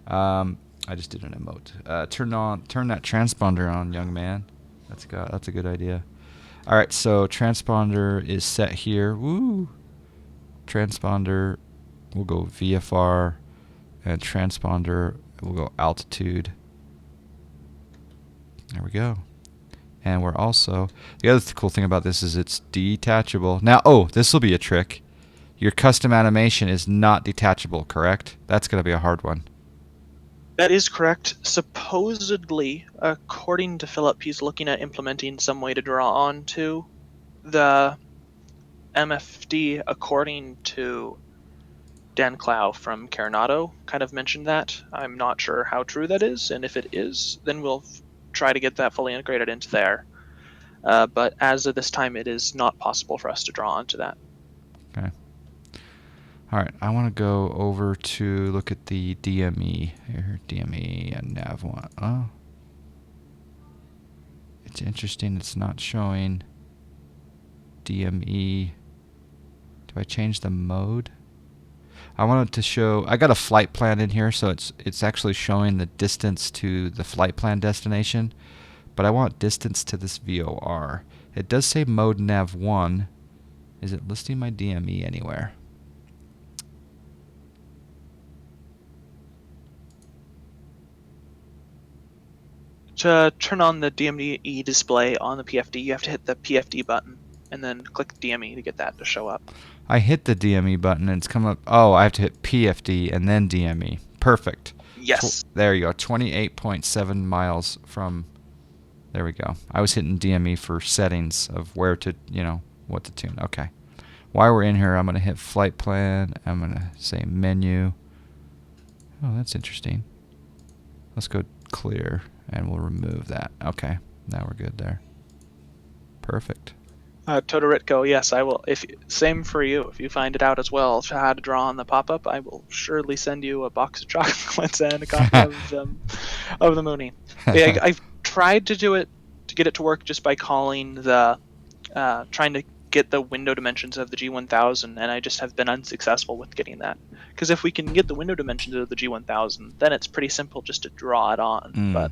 I just did an emote. Turn that transponder on, young man. That's a good idea. All right, so transponder is set here. Woo! Transponder, we'll go VFR, and transponder, we'll go altitude. There we go. And we're also, the other cool thing about this is it's detachable. Now, this will be a trick. Your custom animation is not detachable, correct? That's going to be a hard one. That is correct. Supposedly, according to Philip, he's looking at implementing some way to draw onto the MFD, according to Dan Clow from Carenado kind of mentioned that. I'm not sure how true that is, and if it is, then we'll try to get that fully integrated into there. But as of this time, it is not possible for us to draw onto that. Okay. All right, I want to go over to look at the DME. Here, DME and nav1. Oh. It's interesting it's not showing DME. Do I change the mode? I want it to show, I got a flight plan in here, so it's actually showing the distance to the flight plan destination, but I want distance to this VOR. It does say mode nav1. Is it listing my DME anywhere? To turn on the DME display on the PFD, you have to hit the PFD button and then click DME to get that to show up. I hit the DME button and it's come up. Oh, I have to hit PFD and then DME. Perfect. Yes. There you go. 28.7 miles from. There we go. I was hitting DME for settings of where to, what to tune. Okay. While we're in here, I'm going to hit flight plan. I'm going to say menu. Oh, that's interesting. Let's go clear and we'll remove that. Okay. Now we're good there. Perfect. Todoritko, yes, I will. Same for you. If you find it out as well, how to draw on the pop-up, I will surely send you a box of chocolates and a copy of the Mooney. Yeah, I've tried to get it to work just by calling trying to get the window dimensions of the G1000, and I just have been unsuccessful with getting that. Because if we can get the window dimensions of the G1000, then it's pretty simple just to draw it on. But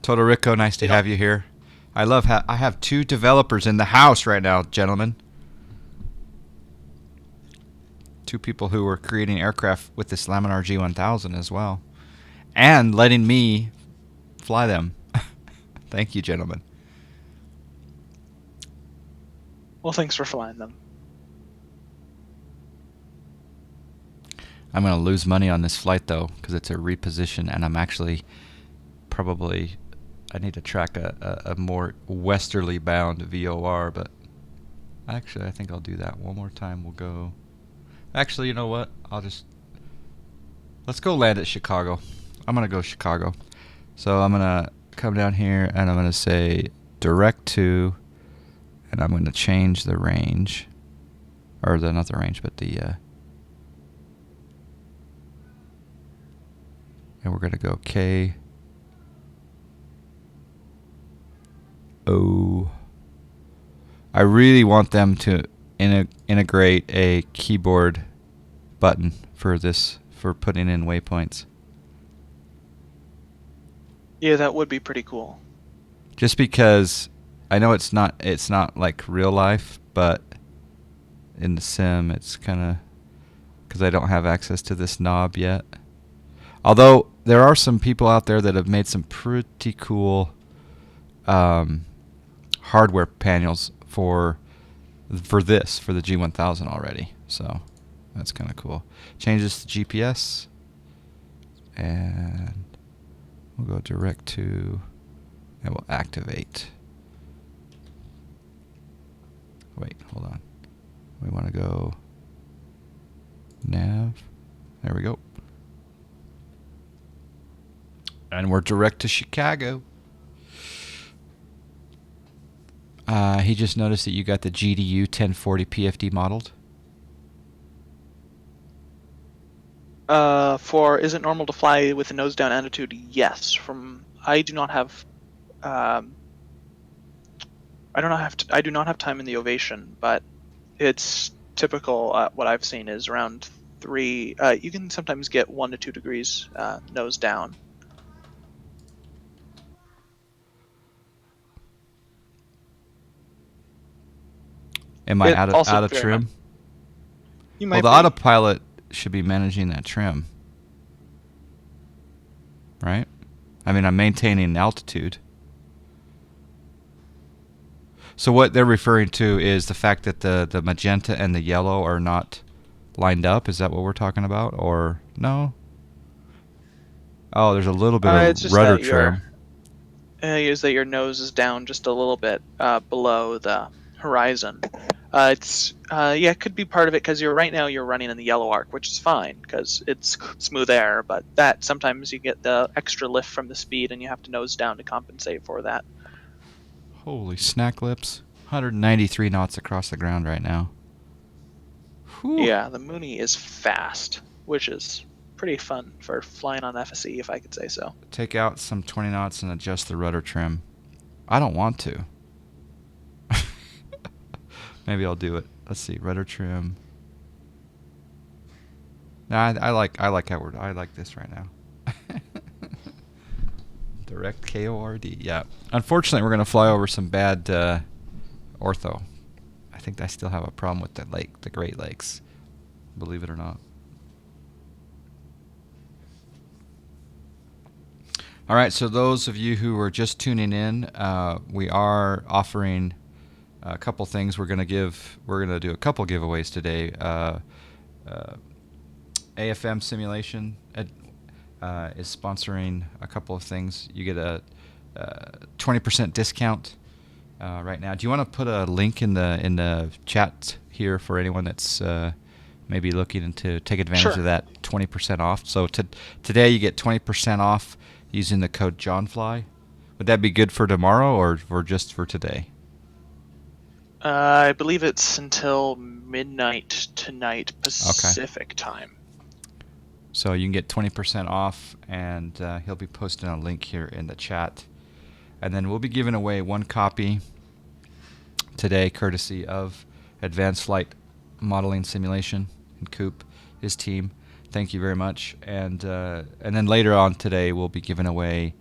Todorico, nice to have you here. I love I have 2 developers in the house right now, gentlemen. 2 people who are creating aircraft with this Laminar G1000 as well, and letting me fly them. Thank you, gentlemen. Well, thanks for flying them. I'm going to lose money on this flight, though, because it's a reposition, and I'm actually probably... I need to track a more westerly bound VOR, but actually I think I'll do that one more time. We'll go... Actually, you know what? Let's go land at Chicago. I'm going to go Chicago. So I'm going to come down here, and I'm going to say direct to, and I'm going to change the range. Or not the range, but the... and we're going to go K... Oh, I really want them to integrate a keyboard button for putting in waypoints. Yeah, that would be pretty cool. Just because I know it's not like real life, but in the sim it's kind of because I don't have access to this knob yet. Although there are some people out there that have made some pretty cool hardware panels for the G1000 already, so that's kind of cool. Changes to GPS, and we'll go direct to, and we'll activate. Wait, hold on. We want to go nav. There we go. And we're direct to Chicago. He just noticed that you got the GDU 1040 PFD modeled. Is it normal to fly with a nose down attitude? Yes. I do not have time in the Ovation, but it's typical. What I've seen is around 3. You can sometimes get 1 to 2 degrees nose down. Am I out of trim? You might. Well, the autopilot should be managing that trim, right? I mean, I'm maintaining altitude. So what they're referring to is the fact that the magenta and the yellow are not lined up. Is that what we're talking about, or no? Oh, there's a little bit of rudder trim. Is that your nose is down just a little bit below the horizon. It could be part of it because right now you're running in the yellow arc, which is fine because it's smooth air, but that sometimes you get the extra lift from the speed and you have to nose down to compensate for that. Holy snack lips. 193 knots across the ground right now. Whew. Yeah, the Mooney is fast, which is pretty fun for flying on FSE, if I could say so. Take out some 20 knots and adjust the rudder trim. I don't want to. Maybe I'll do it. Let's see, rudder trim. Nah, I like Edward. I like this right now. Direct KORD. Yeah. Unfortunately, we're gonna fly over some bad ortho. I think I still have a problem with the Great Lakes. Believe it or not. All right. So those of you who are just tuning in, we are offering a couple things. We're gonna do a couple giveaways today. AFM Simulation is sponsoring a couple of things. You get a 20% discount right now. Do you want to put a link in the chat here for anyone that's maybe looking to take advantage of that 20% off? So today you get 20% off using the code JohnFly. Would that be good for tomorrow or just for today? I believe it's until midnight tonight Pacific time. So you can get 20% off, and he'll be posting a link here in the chat. And then we'll be giving away one copy today, courtesy of Advanced Flight Modeling Simulation and Coop, his team. Thank you very much. And then later on today, we'll be giving away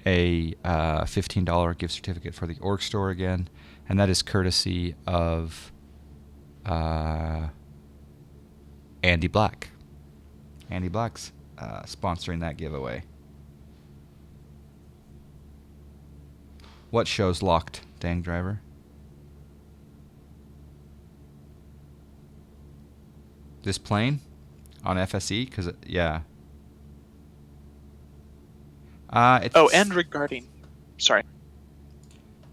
a $15 gift certificate for the Org Store again, and that is courtesy of Andy Black. Andy Black's sponsoring that giveaway. What show's locked, dang driver? This plane on FSE? Because, yeah. And regarding... Sorry.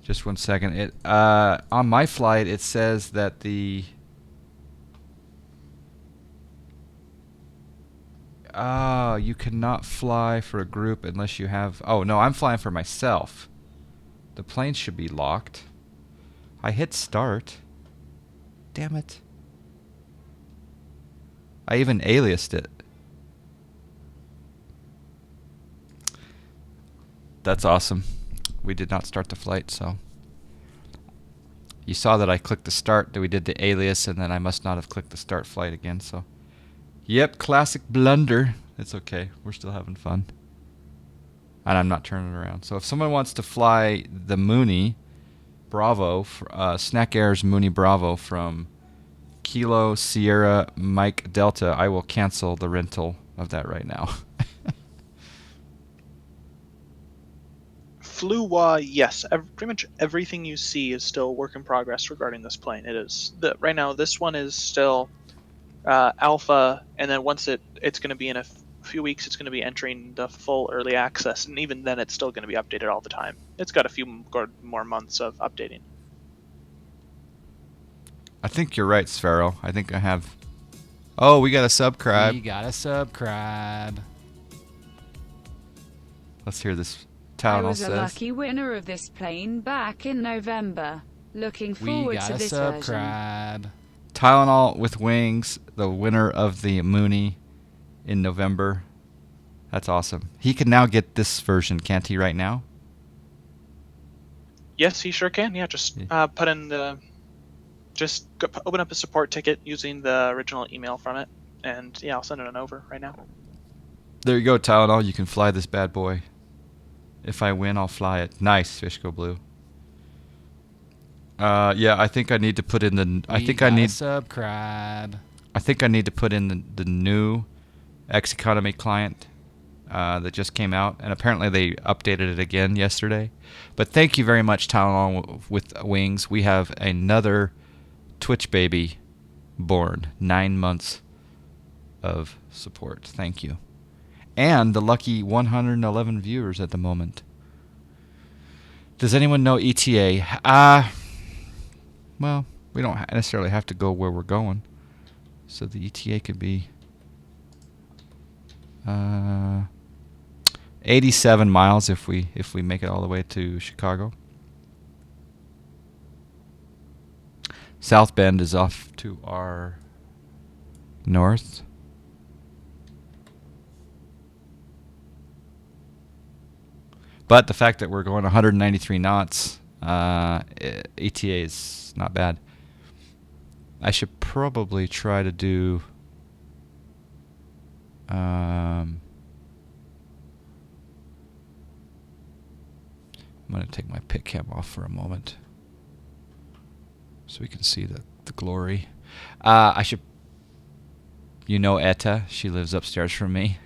Just 1 second. On my flight, it says that the... you cannot fly for a group unless you have... Oh, no, I'm flying for myself. The plane should be locked. I hit start. Damn it. I even aliased it. That's awesome. We did not start the flight, so... You saw that I clicked the start, that we did the alias, and then I must not have clicked the start flight again, so... Yep, classic blunder. It's okay. We're still having fun. And I'm not turning it around. So if someone wants to fly the Mooney Bravo, Snack Air's Mooney Bravo from Kilo Sierra Mike Delta, I will cancel the rental of that right now. Fluwa, yes. Pretty much everything you see is still work in progress regarding this plane. It is right now. This one is still alpha, and then once it's going to be in a few weeks, it's going to be entering the full early access, and even then, it's still going to be updated all the time. It's got a few more months of updating. I think you're right, Sphero. I think I have... Oh, we got a subscribe. We got a subscribe. Let's hear this. I Tylenol was a says. lucky winner of this plane back in November. Looking We forward got to a this version. subscribe. Tylenol with wings, the winner of the Mooney in November. That's awesome. He can now get this version, can't he, right now? Yes, he sure can. Yeah, just put in the... Just open up a support ticket using the original email from it, and yeah, I'll send it on over right now. There you go, Tylenol. You can fly this bad boy. If I win, I'll fly it. Nice, Fishko Blue. Yeah, I think I need to put in the... subscribe. I think I need to put in the new FSEconomy client that just came out, and apparently they updated it again yesterday. But thank you very much, Tylenol with wings. We have another Twitch baby born. 9 months of support. Thank you. And the lucky 111 viewers at the moment. Does anyone know ETA? Well, we don't necessarily have to go where we're going. So the ETA could be 87 miles if we make it all the way to Chicago. South Bend is off to our north. But the fact that we're going 193 knots, ETA is not bad. I should probably try to do... I'm going to take my pic cam off for a moment so we can see the glory. I should... You know Etta, she lives upstairs from me.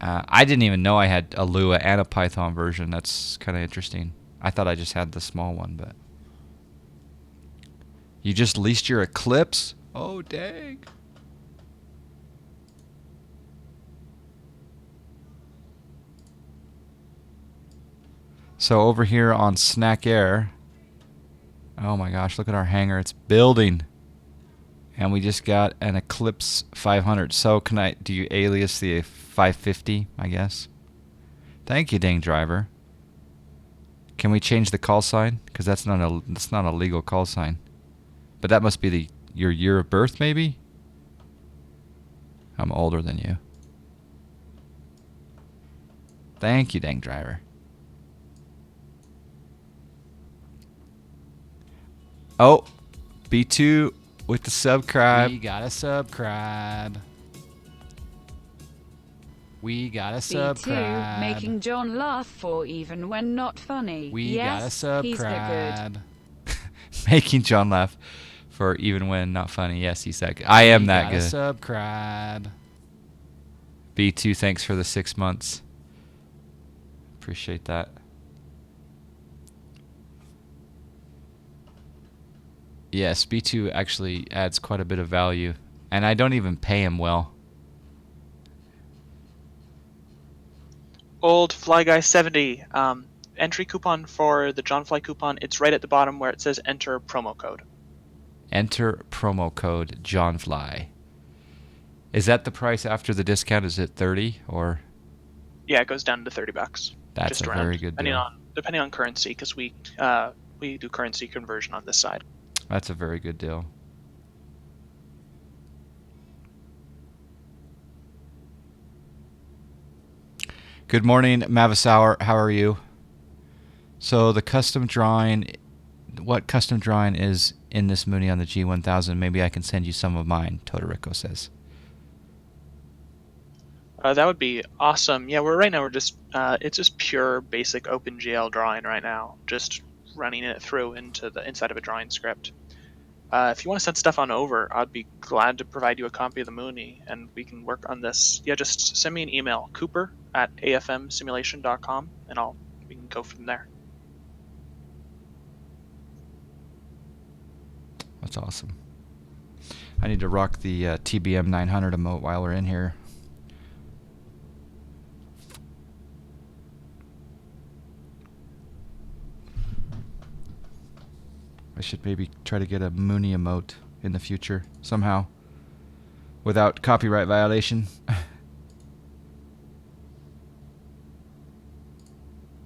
I didn't even know I had a Lua and a Python version. That's kind of interesting. I thought I just had the small one, but... You just leased your Eclipse? Oh, dang. So over here on Snack Air... Oh my gosh, look at our hangar. It's building. And we just got an Eclipse 500. So do you alias the 550, I guess? Thank you, dang driver. Can we change the call sign? Because that's not a legal call sign. But that must be your year of birth, maybe? I'm older than you. Thank you, dang driver. Oh, B2 with the subscribe. We got a subscribe. We got a subscribe. B2, making John laugh for even when not funny. We got a Yes, subscribe. he's the good. Making John laugh for even when not funny. Yes, he's that good. I am that We got good. a subscribe. B2, thanks for the 6 months. Appreciate that. Yes, B2 actually adds quite a bit of value. And I don't even pay him well. Old Fly Guy 70. Entry coupon for the John Fly coupon. It's right at the bottom where it says enter promo code. Enter promo code JohnFly. Is that the price after the discount? Is it 30 or? Yeah, it goes down to $30. That's just a around, very good deal. Depending on currency, because we do currency conversion on this side. That's a very good deal. Good morning, Mavisauer. How are you? So the custom drawing, what custom drawing is in this Mooney on the G1000? Maybe I can send you some of mine, Todorico says. That would be awesome. Yeah, we're just it's just pure basic OpenGL drawing right now, just running it through into the inside of a drawing script. If you want to send stuff on over, I'd be glad to provide you a copy of the Mooney, and we can work on this. Yeah, just send me an email, cooper@afmsimulation.com, and we can go from there. That's awesome. I need to rock the TBM 900 emote while we're in here. I should maybe try to get a Mooney emote in the future somehow without copyright violation.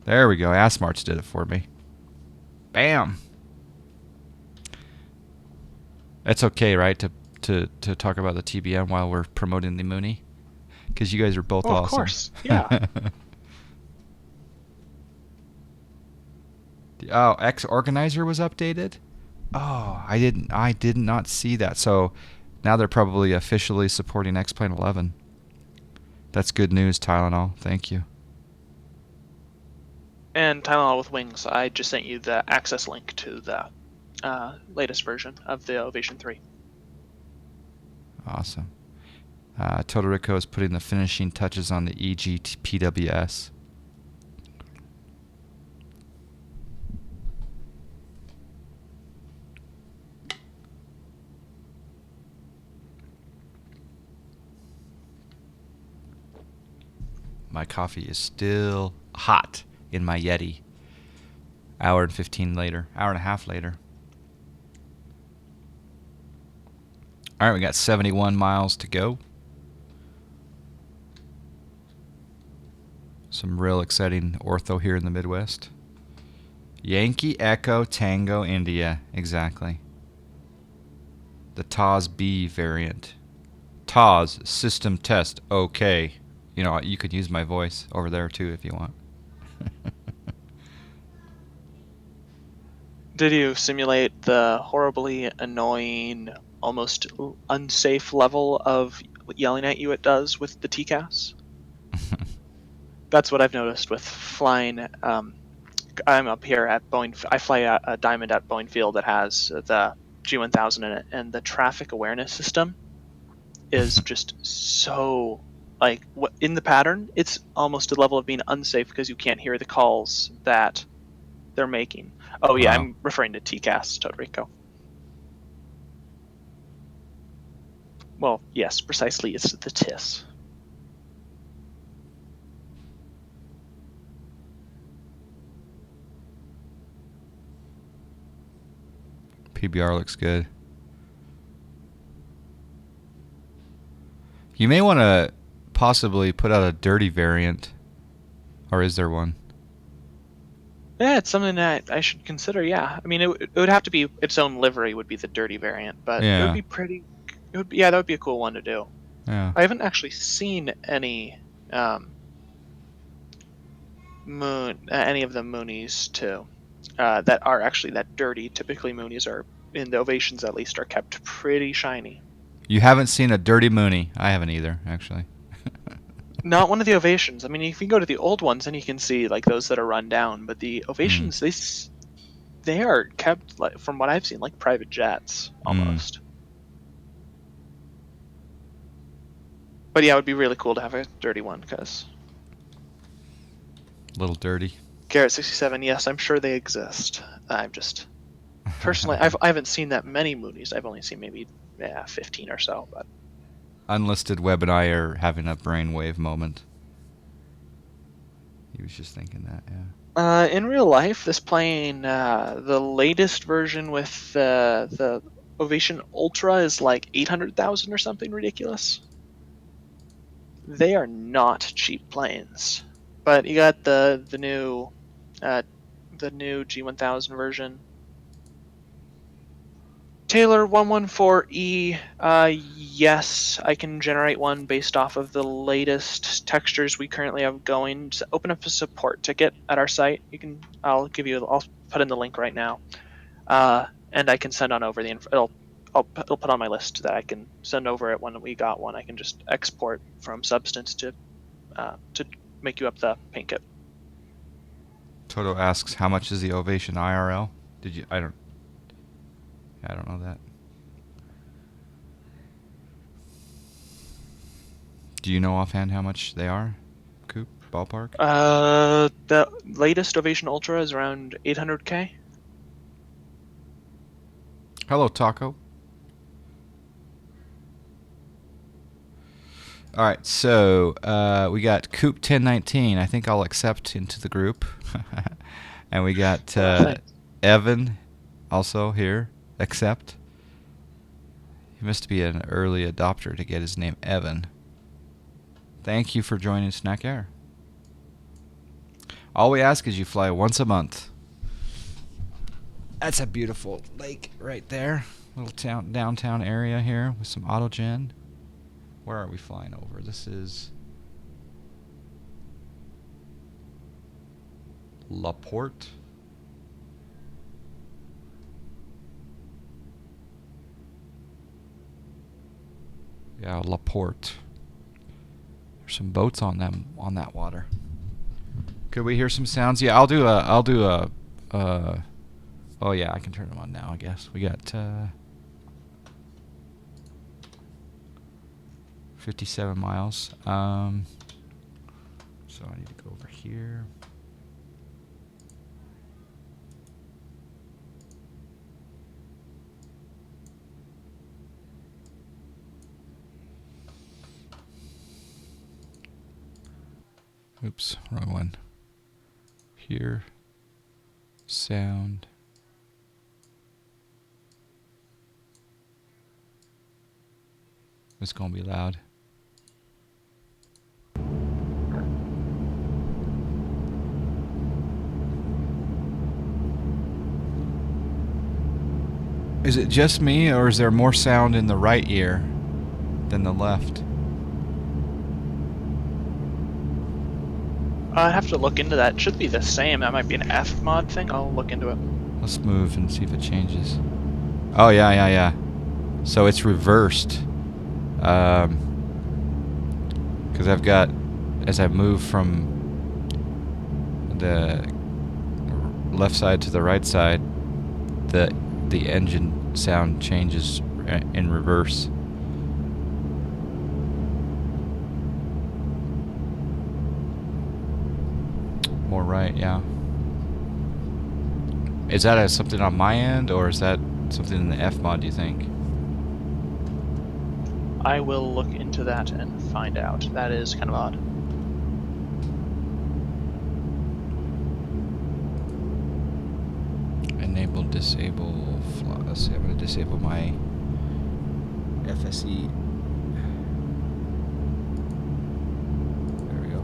There we go. Asmarts did it for me. Bam. That's okay, right? To talk about the TBM while we're promoting the Mooney, because you guys are both awesome. Of course. Yeah. Oh, X Organizer was updated? Oh, I did not see that. So now they're probably officially supporting X-Plane 11. That's good news, Tylenol. Thank you. And Tylenol with Wings, I just sent you the access link to the latest version of the Ovation 3. Awesome. Todorico is putting the finishing touches on the EGPWS. My coffee is still hot in my Yeti. Hour and 15 later. Hour and a half later. All right, we got 71 miles to go. Some real exciting ortho here in the Midwest. Yankee Echo Tango India. Exactly. The TAS B variant. TAS system test. Okay. You know, you could use my voice over there too if you want. Did you simulate the horribly annoying, almost unsafe level of yelling at you it does with the TCAS? That's what I've noticed with flying. I'm up here at Boeing. I fly a Diamond at Boeing Field that has the G1000 in it, and the traffic awareness system is just so like in the pattern. It's almost a level of being unsafe because you can't hear the calls that they're making. Oh yeah, Wow. I'm referring to TCAS, Todrico. Well, yes, precisely. It's the TIS. PBR looks good. You may want to possibly put out a dirty variant. Or is there one? Yeah, it's something that I should consider. Yeah, I mean, it would have to be its own livery would be the dirty variant, but it would Yeah. be pretty. It would be, yeah, that would be a cool one to do. Yeah. I haven't actually seen any any of the Moonies too that are actually that dirty. Typically, Moonies are in the Ovations at least are kept pretty shiny. You haven't seen a dirty Mooney. I haven't either, actually. Not one of the Ovations. I mean, if you go to the old ones, then you can see like those that are run down. But the Ovations, they are kept like, from what I've seen, like private jets almost. But yeah, it would be really cool to have a dirty one because Little dirty. Garrett 67. Yes, I'm sure they exist. I'm just personally, I haven't seen that many Moonies. I've only seen maybe 15 or so. But Unlisted Web and I are having a brainwave moment. He was just thinking that, yeah. in real life, this plane, the latest version with the Ovation Ultra is like 800,000 or something ridiculous. They are not cheap planes, but you got the new G1000 version. Taylor 114E, yes, I can generate one based off of the latest textures we currently have going. Just open up a support ticket at our site. I'll put in the link right now, and I can send on over the info. It'll put on my list that I can send over it when we got one. I can just export from Substance to make you up the paint kit. Toto asks, how much is the Ovation IRL? I don't know that. Do you know offhand how much they are? Coop, ballpark? The latest Ovation Ultra is around 800K. Hello, Taco. All right, so we got Coop 1019. I think I'll accept into the group. And we got Evan also here. Accept. He must be an early adopter to get his name Evan. Thank you for joining Snack Air. All we ask is you fly once a month. That's a beautiful lake right there. Little downtown area here with some autogen. Where are we flying over? This is LaPorte. Yeah, LaPorte. There's some boats on that water. Could we hear some sounds? Yeah, I'll do a oh yeah, I can turn them on now, I guess. We got 57 miles. So I need to go over here. Oops, wrong one. Here. Sound. It's gonna be loud. Is it just me, or is there more sound in the right ear than the left? I'd have to look into that. It should be the same. That might be an F mod thing. I'll look into it. Let's move and see if it changes. Oh, yeah. So it's reversed. Because I've got, as I move from the left side to the right side, the engine sound changes in reverse. More right, yeah. Is that something on my end, or is that something in the F mod, do you think? I will look into that and find out. That is kind of odd. Enable, disable, let's see, I'm going to disable my FSE. There we go.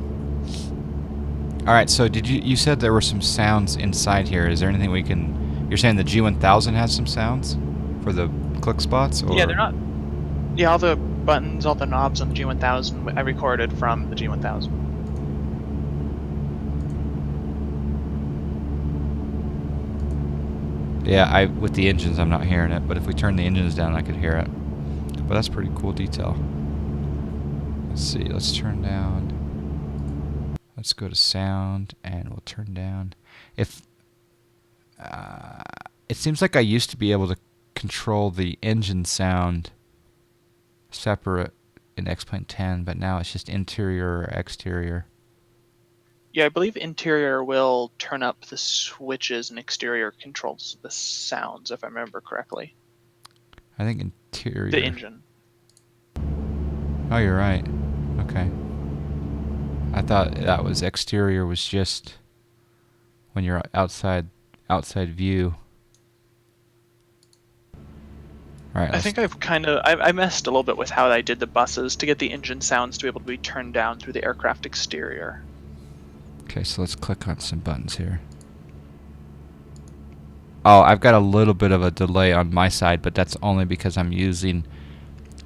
Alright, so you said there were some sounds inside here. Is there anything we can... You're saying the G1000 has some sounds for the click spots? Or? Yeah, they're not... Yeah, all the buttons, all the knobs on the G1000, I recorded from the G1000. Yeah, with the engines I'm not hearing it, but if we turn the engines down I could hear it. But that's pretty cool detail. Let's see, let's turn down. Let's go to sound and we'll turn down. If it seems like I used to be able to control the engine sound separate in X-Plane 10, but now it's just interior or exterior. Yeah, I believe interior will turn up the switches and exterior controls the sounds, if I remember correctly. I think interior. The engine. Oh, you're right. Okay. I thought that was exterior was just when you're outside view. All right. I think I messed a little bit with how I did the buses to get the engine sounds to be able to be turned down through the aircraft exterior. Okay, so let's click on some buttons here. Oh, I've got a little bit of a delay on my side, but that's only because I'm using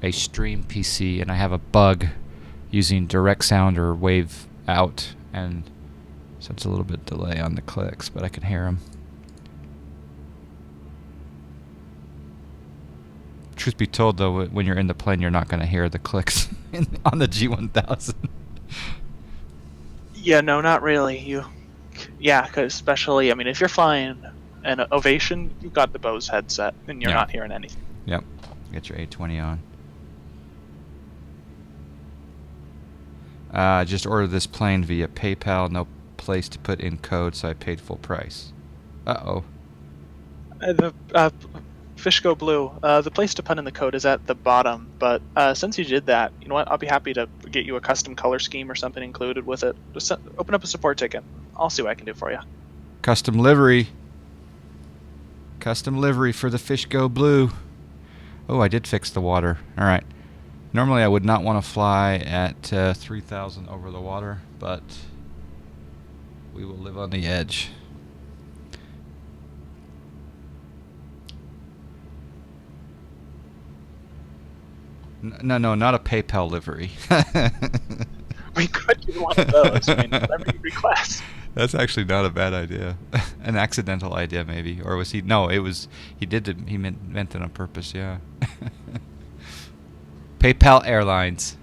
a stream PC and I have a bug using direct sound or wave out, and so it's a little bit delay on the clicks, but I can hear them. Truth be told, though, when you're in the plane, you're not going to hear the clicks on the G1000. Yeah, no, not really. Yeah, 'cause especially, I mean, if you're flying an Ovation, you've got the Bose headset, and you're not hearing anything. Yep. Get your A20 on. Just ordered this plane via PayPal. No place to put in code, so I paid full price. Uh-oh. The Fish Go Blue. The place to put in the code is at the bottom, but since you did that, you know what? I'll be happy to get you a custom color scheme or something included with it. Just open up a support ticket. I'll see what I can do for you. Custom livery. Custom livery for the Fish Go Blue. Oh, I did fix the water. All right. Normally I would not want to fly at 3,000 over the water, but we will live on the edge. No, not a PayPal livery. We could do one of those. I mean, whatever you request. That's actually not a bad idea. An accidental idea, maybe. Or was he... No, it was... He meant it on purpose, yeah. PayPal Airlines.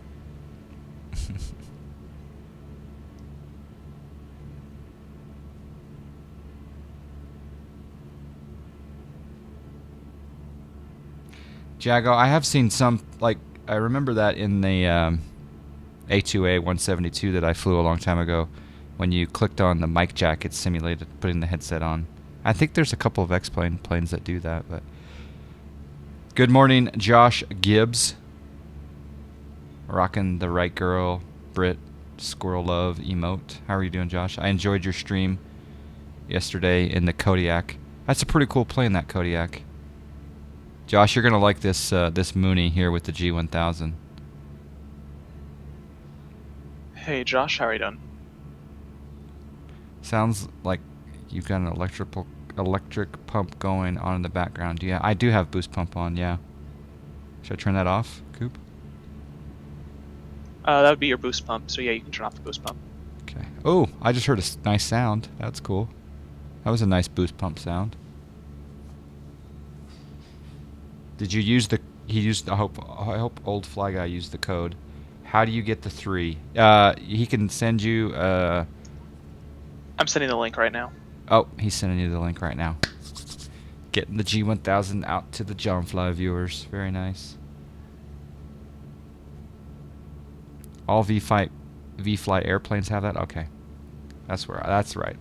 Jago, I have seen some, like, I remember that in the A2A 172 that I flew a long time ago. When you clicked on the mic jack, it simulated putting the headset on. I think there's a couple of X-Plane planes that do that, but... Good morning, Josh Gibbs. Rocking the right girl, Brit, Squirrel Love emote. How are you doing, Josh? I enjoyed your stream yesterday in the Kodiak. That's a pretty cool plane, that Kodiak. Josh, you're gonna like this this Mooney here with the G1000. Hey, Josh, how are you doing? Sounds like you've got an electric pump going on in the background. Yeah, I do have boost pump on, yeah. Should I turn that off, Coop? That would be your boost pump. So yeah, you can turn off the boost pump. Okay. Oh, I just heard a nice sound. That's cool. That was a nice boost pump sound. Did you use the... He used... I hope old fly guy used the code. How do you get the 3? He can send you... I'm sending the link right now. Oh, he's sending you the link right now. Getting the G1000 out to the Jonfly viewers. Very nice. All V-Flight airplanes have that? Okay. That's right.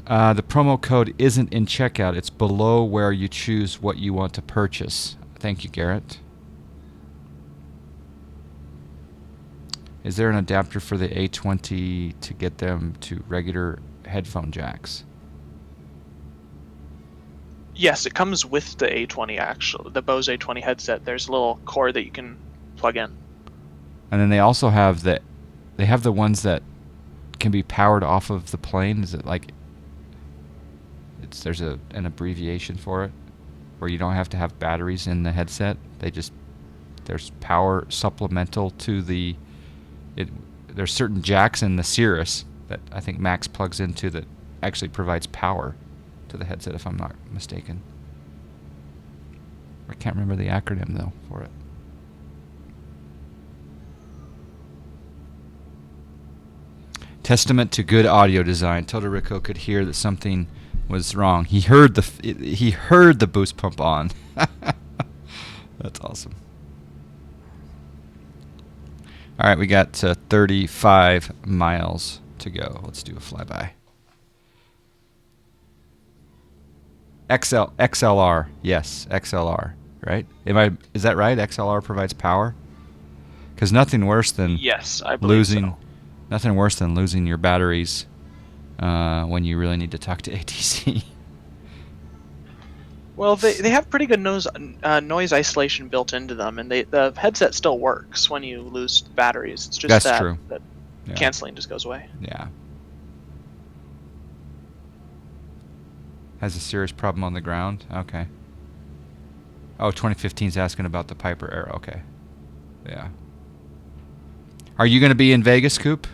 The promo code isn't in checkout. It's below where you choose what you want to purchase. Thank you, Garrett. Is there an adapter for the A20 to get them to regular headphone jacks? Yes, it comes with the A20 actually. The Bose A20 headset. There's a little cord that you can plug in. And then they also have the ones that can be powered off of the plane. Is it like there's an abbreviation for it where you don't have to have batteries in the headset. There's power supplemental to the there's certain jacks in the Cirrus that I think Max plugs into that actually provides power to the headset, if I'm not mistaken. I can't remember the acronym though for it. Testament to good audio design. Todorico could hear that something was wrong. He heard the boost pump on. That's awesome. All right, we got 35 miles to go. Let's do a flyby. XLR. Yes, XLR. Right? Is that right? XLR provides power? Because nothing worse than Yes, I believe so. Nothing worse than losing your batteries when you really need to talk to ATC. Well, they have pretty good noise isolation built into them, and the headset still works when you lose batteries. It's just That's true. that Yeah. canceling just goes away. Yeah. Has a serious problem on the ground? Okay. Oh, 2015's asking about the Piper Air. Okay. Yeah. Are you going to be in Vegas, Coop?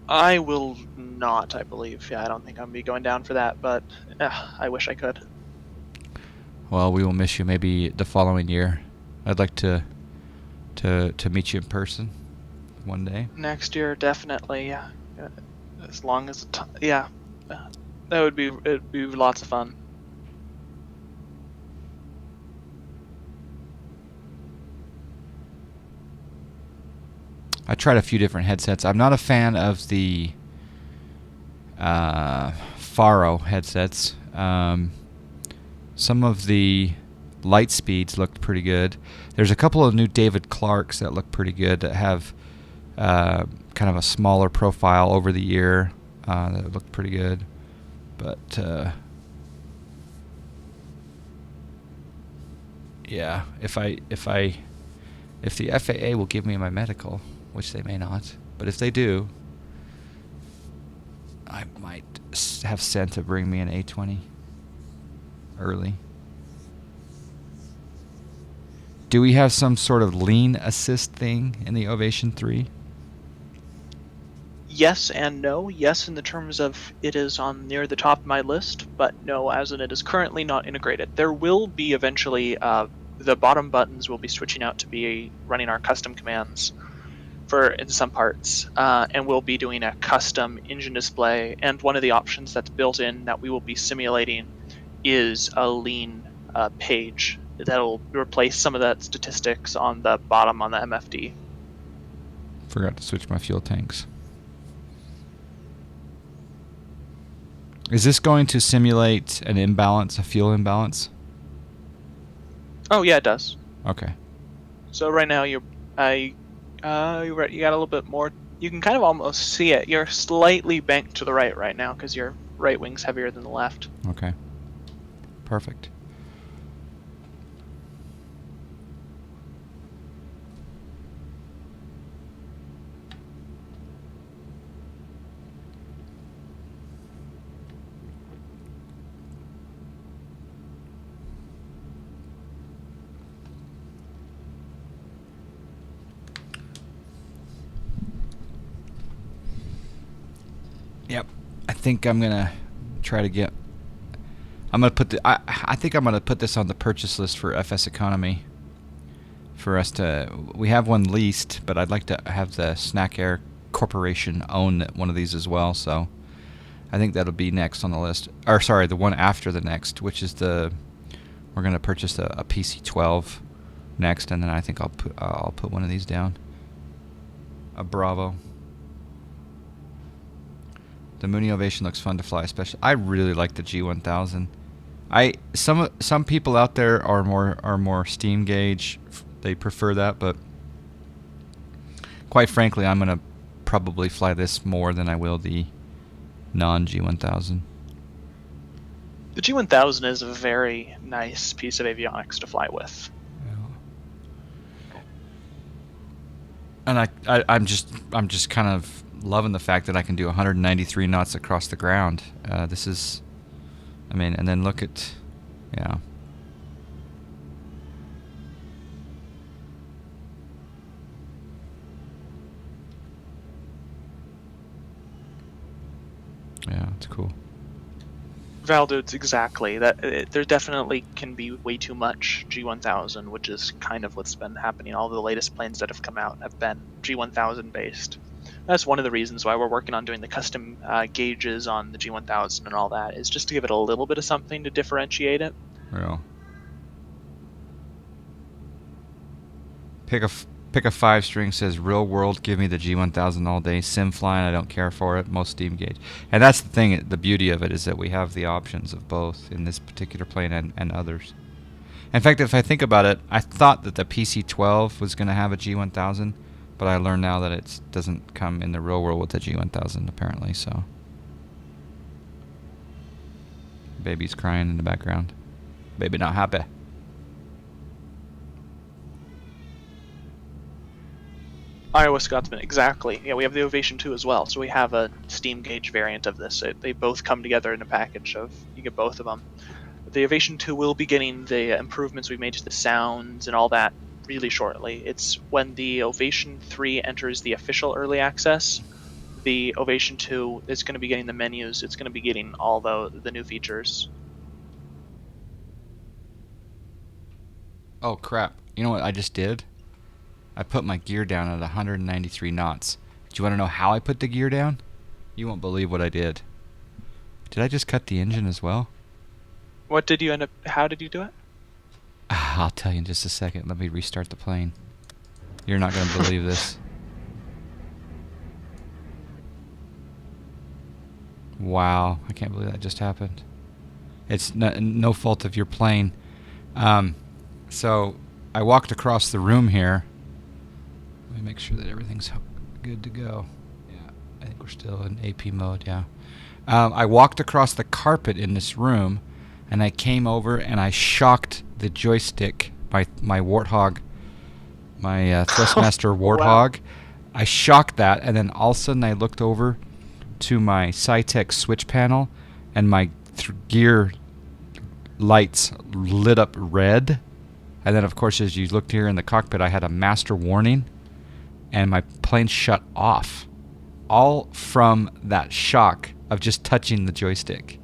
I will not, I believe. Yeah, I don't think I'm going to be going down for that, but I wish I could. Well, we will miss you maybe the following year. I'd like to meet you in person one day. Next year, definitely, yeah. As long as yeah. It'd be lots of fun. I tried a few different headsets. I'm not a fan of the Faro headsets. Some of the light speeds looked pretty good. There's a couple of new David Clarks that look pretty good that have kind of a smaller profile over the ear that look pretty good. But yeah, if the FAA will give me my medical, which they may not, but if they do, I might have sent to bring me an A20 early. Do we have some sort of lean assist thing in the Ovation 3? Yes and no. Yes in the terms of it is on near the top of my list, but no as in it is currently not integrated. There will be eventually, the bottom buttons will be switching out to be running our custom commands in some parts, and we'll be doing a custom engine display, and one of the options that's built in that we will be simulating is a lean page that'll replace some of that statistics on the bottom on the MFD. Forgot to switch my fuel tanks. Is this going to simulate an imbalance, a fuel imbalance? Oh yeah, it does. Okay. So right now you got a little bit more. You can kind of almost see it. You're slightly banked to the right now because your right wing's heavier than the left. Okay. Perfect. think I'm gonna try to get. I'm gonna put the. I think I'm gonna put this on the purchase list for FSEconomy. For us to, we have one leased, but I'd like to have the Snack Air Corporation own one of these as well. So I think that'll be next on the list. Or sorry, the one after the next, which is the. We're gonna purchase a PC-12 next, and then I think I'll put one of these down. A Bravo. The Mooney Ovation looks fun to fly, especially. I really like the G1000. Some people out there are more steam gauge. They prefer that, but quite frankly, I'm gonna probably fly this more than I will the non G1000. The G1000 is a very nice piece of avionics to fly with. And I'm just kind of loving the fact that I can do 193 knots across the ground. This is, I mean, and then look at, yeah. Yeah, it's cool. Valdudes, exactly. There definitely can be way too much G1000, which is kind of what's been happening. All the latest planes that have come out have been G1000 based. That's one of the reasons why we're working on doing the custom gauges on the G1000 and all that, is just to give it a little bit of something to differentiate it. Real. Pick a 5-string, says real world, give me the G1000 all day. Sim flying, I don't care for it. Most steam gauge. And that's the thing, the beauty of it is that we have the options of both in this particular plane and others. In fact, if I think about it, I thought that the PC-12 was going to have a G1000, but I learned now that it doesn't come in the real world with the G1000 apparently, so. Baby's crying in the background. Baby not happy. Iowa Scotsman, exactly. Yeah, we have the Ovation 2 as well, so we have a steam gauge variant of this. They both come together in a package of, you get both of them. The Ovation 2 will be getting the improvements we've made to the sounds and all that really shortly. It's when the Ovation 3 enters the official early access, the Ovation 2 is going to be getting the menus, it's going to be getting all the new features. Oh crap, you know what I just did? I put my gear down at 193 knots. Do you want to know how I put the gear down? You won't believe what I did. Did I just cut the engine as well? What did you end up, how did you do it? I'll tell you in just a second. Let me restart the plane. You're not going to believe this. Wow, I can't believe that just happened. It's no fault of your plane. So I walked across the room here. Let me make sure that everything's good to go. Yeah, I think we're still in AP mode, yeah. I walked across the carpet in this room, and I came over and I shocked the joystick, my Warthog, my Thrustmaster Warthog. Wow. I shocked that, and then all of a sudden I looked over to my Cytec switch panel, and my gear lights lit up red. And then, of course, as you looked here in the cockpit, I had a master warning, and my plane shut off, all from that shock of just touching the joystick.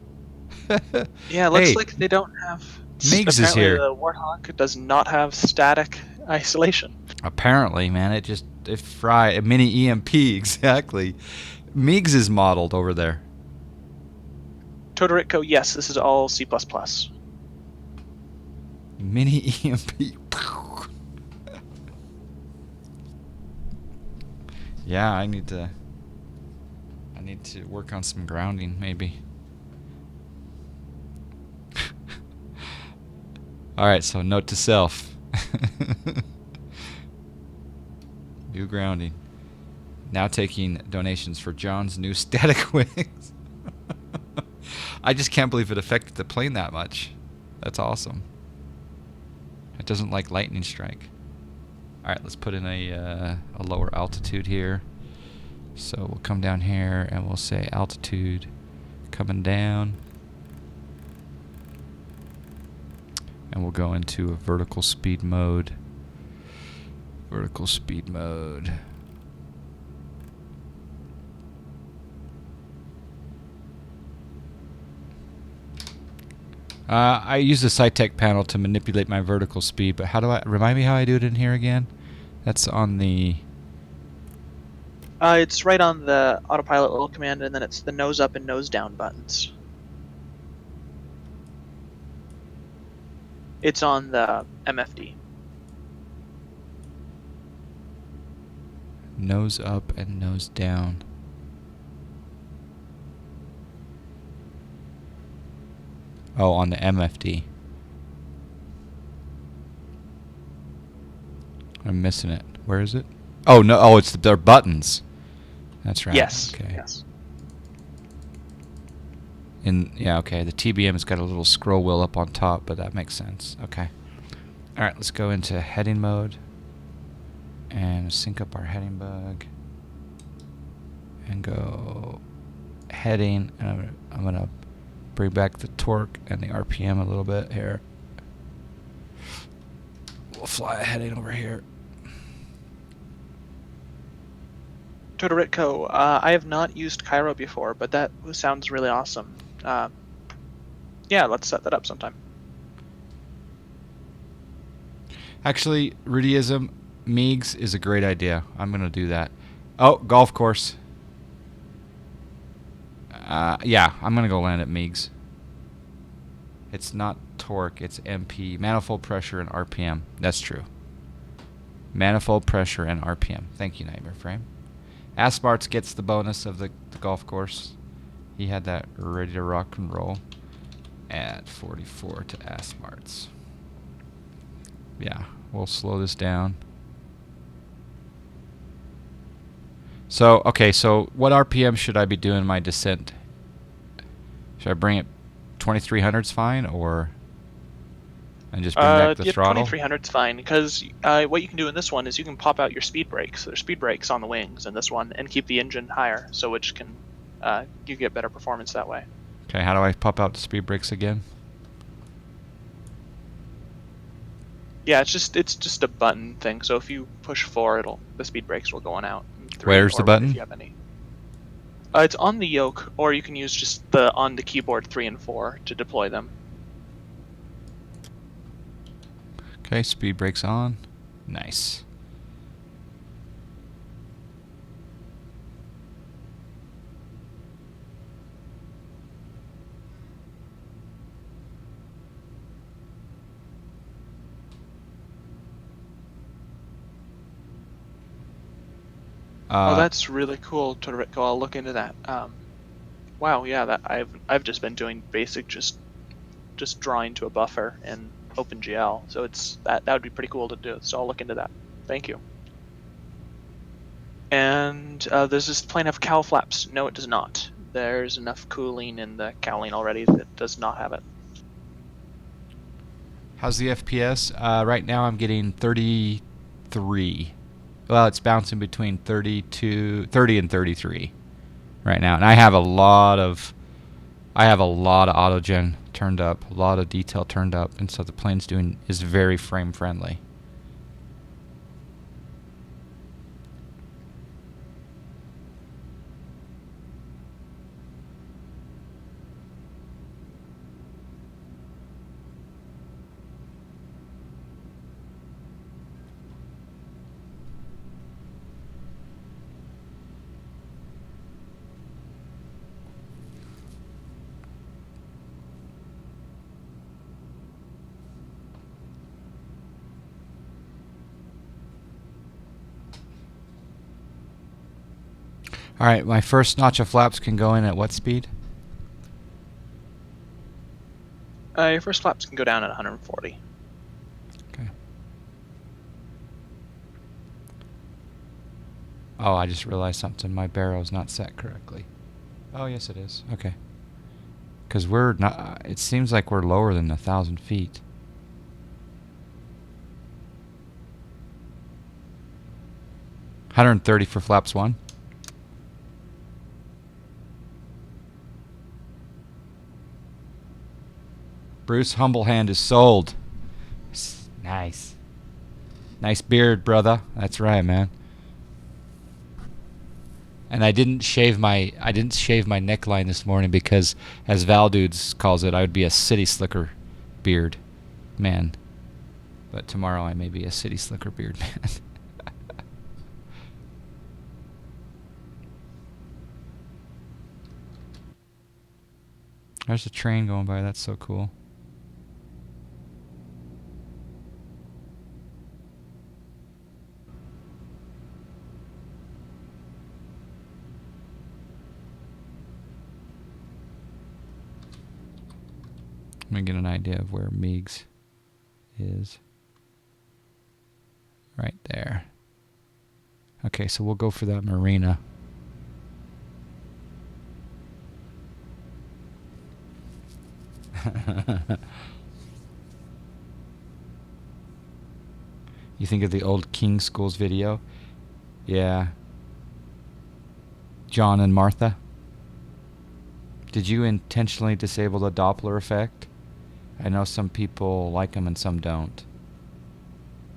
Yeah, it looks like they don't have... Meigs is here. The Warthog does not have static isolation. Apparently, man, it fried a mini EMP, exactly. Meigs is modeled over there. Todorico, yes, this is all C++. Mini EMP. Yeah, I need to work on some grounding, maybe. Alright, so note to self. New grounding. Now taking donations for John's new static wings. I just can't believe it affected the plane that much. That's awesome. It doesn't like lightning strike. Alright, let's put in a lower altitude here. So we'll come down here and we'll say altitude coming down. And we'll go into a vertical speed mode. Vertical speed mode. I use the SciTech panel to manipulate my vertical speed, but how do I... Remind me how I do it in here again? That's on the... It's right on the autopilot little command, and then it's the nose up and nose down buttons. It's on the MFD. Nose up and nose down. Oh, on the MFD. I'm missing it. Where is it? Oh, no. Oh, it's their buttons. That's right. Yes. Okay. Yes. Yeah, okay. The TBM's got a little scroll wheel up on top, but that makes sense. Okay. All right, let's go into heading mode and sync up our heading bug and go heading. And I'm gonna bring back the torque and the RPM a little bit here. We'll fly a heading over here. Todoritko, I have not used Cairo before, but that sounds really awesome. Yeah, let's set that up sometime. Actually, Rudyism, Meigs is a great idea. I'm going to do that. Oh, golf course. Yeah, I'm going to go land at Meigs. It's not torque, it's MP. Manifold pressure and RPM. That's true. Manifold pressure and RPM. Thank you, Nightmare Frame. Asmarts gets the bonus of the golf course. He had that ready to rock and roll. Add 44 to Asmarts. Yeah, we'll slow this down. So, okay, so what RPM should I be doing my descent? Should I bring it 2300's fine, or and just bring back the throttle? 2300's fine, because what you can do in this one is you can pop out your speed brakes. There's speed brakes on the wings in this one, and keep the engine higher, so which can you get better performance that way. Okay, how do I pop out the speed brakes again? Yeah, it's just a button thing. So if you push 4, the speed brakes will go on out. 3, Where's the button? If you have any. It's on the yoke, or you can use just on the keyboard 3 and 4 to deploy them. Okay, speed brakes on. Nice. Oh, that's really cool, Todoritko. I'll look into that. Wow, yeah, that I've just been doing basic just drawing to a buffer in OpenGL, so that would be pretty cool to do. So I'll look into that. Thank you. And does this plane have cowl flaps? No, it does not. There's enough cooling in the cowling already that it does not have it. How's the FPS? Right now I'm getting 33. Well, it's bouncing between 30 and 33 right now, and I have a lot of autogen turned up, a lot of detail turned up, and so the plane's is very frame friendly. All right, my first notch of flaps can go in at what speed? Your first flaps can go down at 140. Okay. Oh, I just realized something. My barrel's not set correctly. Oh, yes, it is. Okay. Because we're not. It seems like we're lower than 1,000 feet. $130 for flaps 1. Bruce Humblehand is sold. Nice. Nice beard, brother. That's right, man. And I didn't shave my neckline this morning because, as Val Dudes calls it, I would be a city slicker beard man. But tomorrow I may be a city slicker beard man. There's a train going by. That's so cool. Let me get an idea of where Meigs is. Right there. Okay, so we'll go for that marina. You think of the old King Schools video? Yeah. John and Martha. Did you intentionally disable the Doppler effect? I know some people like them and some don't.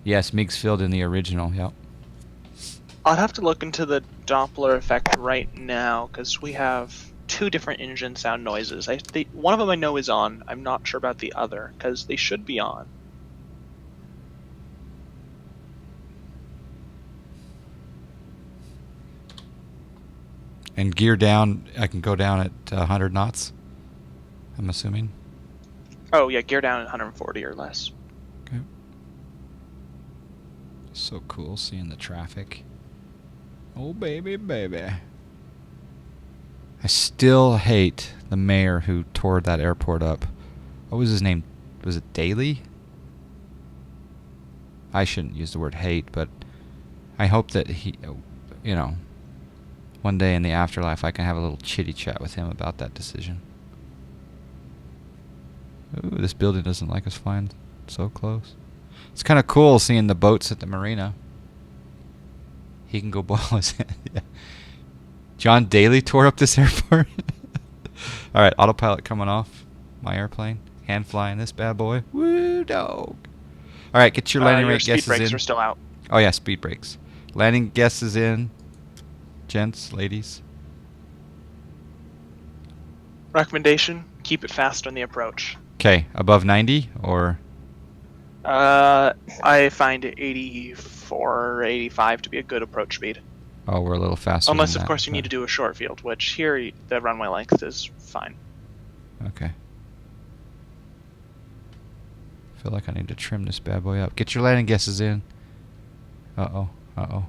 Yes, Meigs filled in the original, yep. I'd have to look into the Doppler effect right now, because we have two different engine sound noises. One of them I know is on. I'm not sure about the other, because they should be on. And gear down, I can go down at 100 knots, I'm assuming. Oh, yeah, gear down at 140 or less. Okay. So cool seeing the traffic. Oh, baby, baby. I still hate the mayor who tore that airport up. What was his name? Was it Daley? I shouldn't use the word hate, but I hope that he, you know, one day in the afterlife I can have a little chitty chat with him about that decision. Ooh, this building doesn't like us flying so close. It's kind of cool seeing the boats at the marina. He can go boil his head. Yeah. John Daly tore up this airport. All right, autopilot coming off my airplane. Hand flying this bad boy. Woo, dog. All right, get your landing rate guesses in. Speed brakes are still out. Oh, yeah, speed brakes. Landing guesses in. Gents, ladies. Recommendation, keep it fast on the approach. Okay, above 90 or? I find 84 or 85 to be a good approach speed. Oh, we're a little faster Unless, than of that, course, you need to do a short field, which here the runway length is fine. Okay. I feel like I need to trim this bad boy up. Get your landing guesses in. Uh-oh, uh-oh.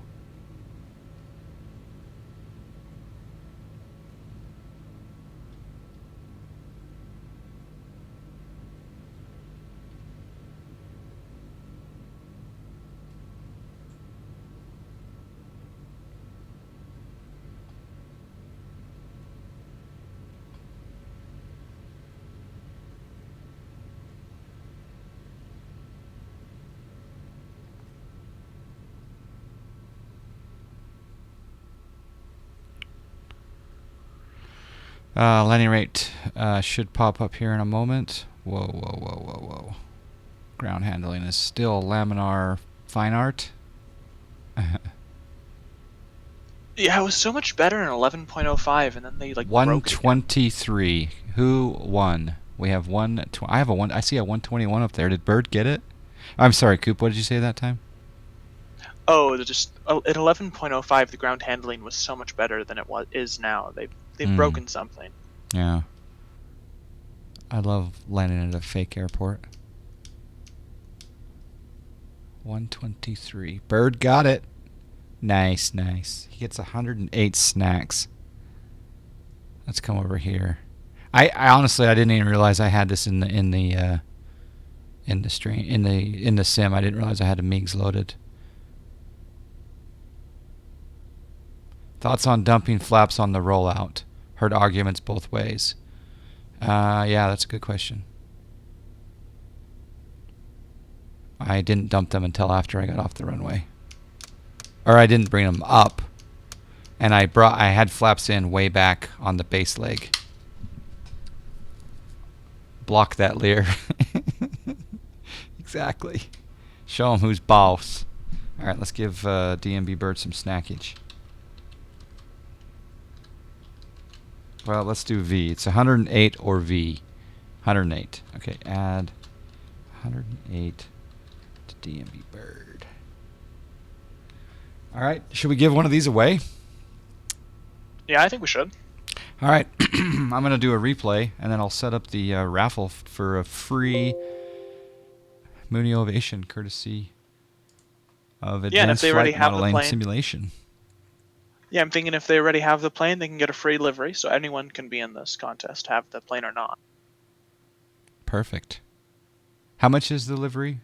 Landing rate should pop up here in a moment. Whoa, whoa, whoa, whoa, whoa. Ground handling is still laminar fine art. Yeah, it was so much better in 11.05, and then they like broke it again. 123. Who won? We have I have a one. I see a 121 up there. Did Bird get it? I'm sorry, Coop. What did you say that time? Oh, at 11.05, the ground handling was so much better than it is now. They've broken something. Yeah. I love landing at a fake airport. 123. Bird got it. Nice, nice. He gets 108 snacks. Let's come over here. I honestly I didn't even realize I had this in the stream in the sim. I didn't realize I had a Meigs loaded. Thoughts on dumping flaps on the rollout? Heard arguments both ways. Yeah, that's a good question. I didn't dump them until after I got off the runway. Or I didn't bring them up. And I had flaps in way back on the base leg. Block that leer. Exactly. Show them who's boss. All right, let's give DMB Bird some snackage. Well, let's do V. It's 108 or V. 108. Okay, add 108 to DMB Bird. All right. Should we give one of these away? Yeah, I think we should. All right. I'm going to do a replay, and then I'll set up the raffle for a free Mooney Ovation, courtesy of Yeah, and if Advanced they already Flight have the Modeling plane, Simulation. yeah, I'm thinking if they already have the plane, they can get a free livery, so anyone can be in this contest, have the plane or not. Perfect. How much is the livery?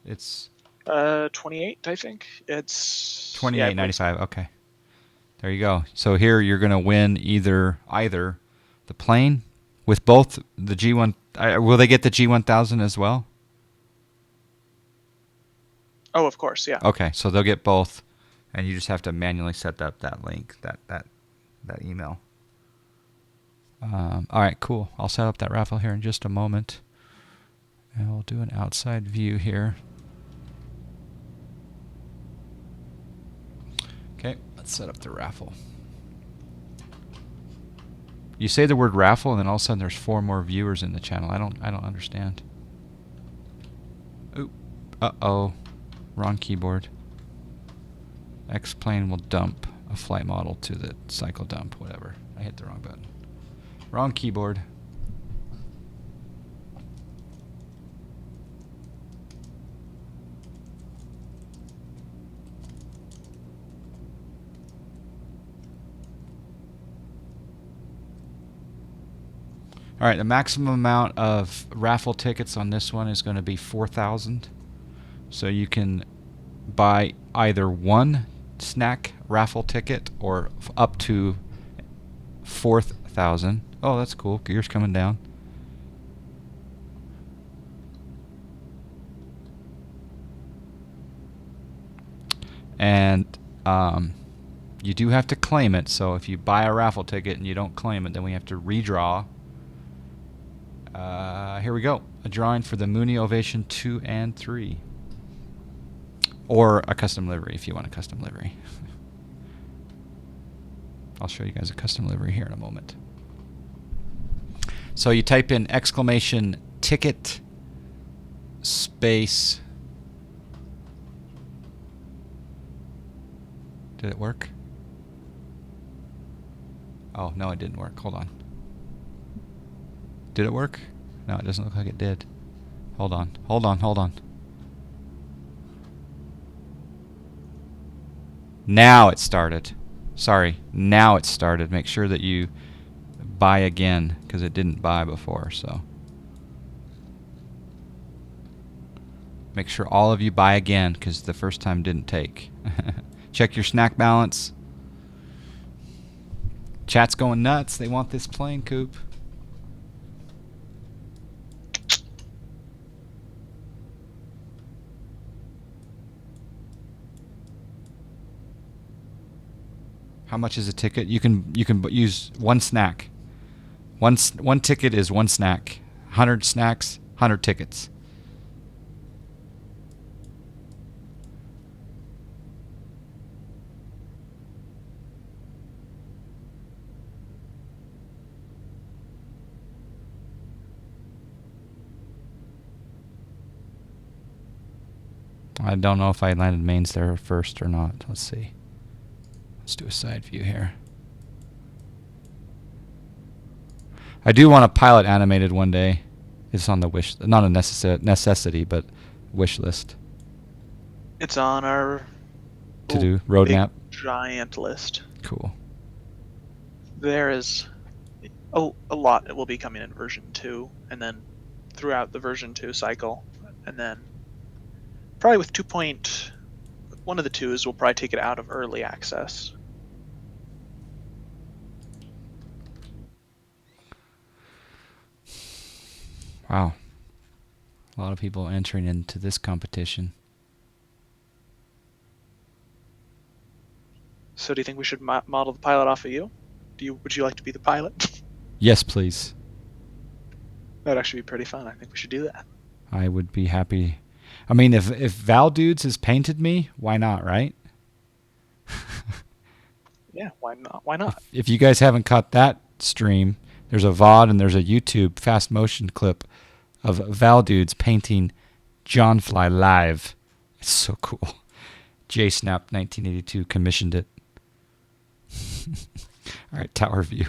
It's 28, I think. It's $28.95. Okay. There you go. So here you're going to win either the plane with both the G1. Will they get the G1000 as well? Oh, of course, yeah. Okay, so they'll get both, and you just have to manually set up that link, that email. All right, cool. I'll set up that raffle here in just a moment, and we'll do an outside view here. Okay, let's set up the raffle. You say the word raffle, and then all of a sudden there's 4 more viewers in the channel. I don't understand. Oop. Uh-oh. Wrong keyboard. X-plane will dump a flight model to the cycle dump, whatever. I hit the wrong button. Wrong keyboard. All right, the maximum amount of raffle tickets on this one is going to be 4,000. So you can buy either one snack raffle ticket or up to 4,000. Oh, that's cool. Gear's coming down. And you do have to claim it. So if you buy a raffle ticket and you don't claim it, then we have to redraw. Here we go. A drawing for the Mooney Ovation 2 and 3. Or a custom livery if you want a custom livery. I'll show you guys a custom livery here in a moment. So you type in exclamation ticket space. Did it work? Oh, no, it didn't work. Hold on. Did it work? No, it doesn't look like it did. Hold on. Hold on. Hold on. Now it started. Sorry. Now it started. Make sure that you buy again because it didn't buy before. So make sure all of you buy again because the first time didn't take. Check your snack balance. Chat's going nuts. They want this plane, Coop. How much is a ticket? You can use one snack. One ticket is one snack. 100 snacks, 100 tickets. I don't know if I landed mains there first or not. Let's see. Let's do a side view here. I do want a pilot animated one day. It's on the wish, not a necessity, but wish list. It's on our To-do roadmap. Giant list. Cool. There is a lot that will be coming in version 2, and then throughout the version 2 cycle, and then probably with 2. One of the 2s will probably take it out of early access. Wow. A lot of people entering into this competition. So do you think we should model the pilot off of you? Would you like to be the pilot? Yes, please. That'd actually be pretty fun. I think we should do that. I would be happy. I mean, if Val Dudes has painted me, why not, right? Yeah, why not? Why not? If you guys haven't caught that stream, there's a VOD and there's a YouTube fast motion clip of Val Dudes painting John Fly Live. It's so cool. J-Snap 1982 commissioned it. All right, tower view.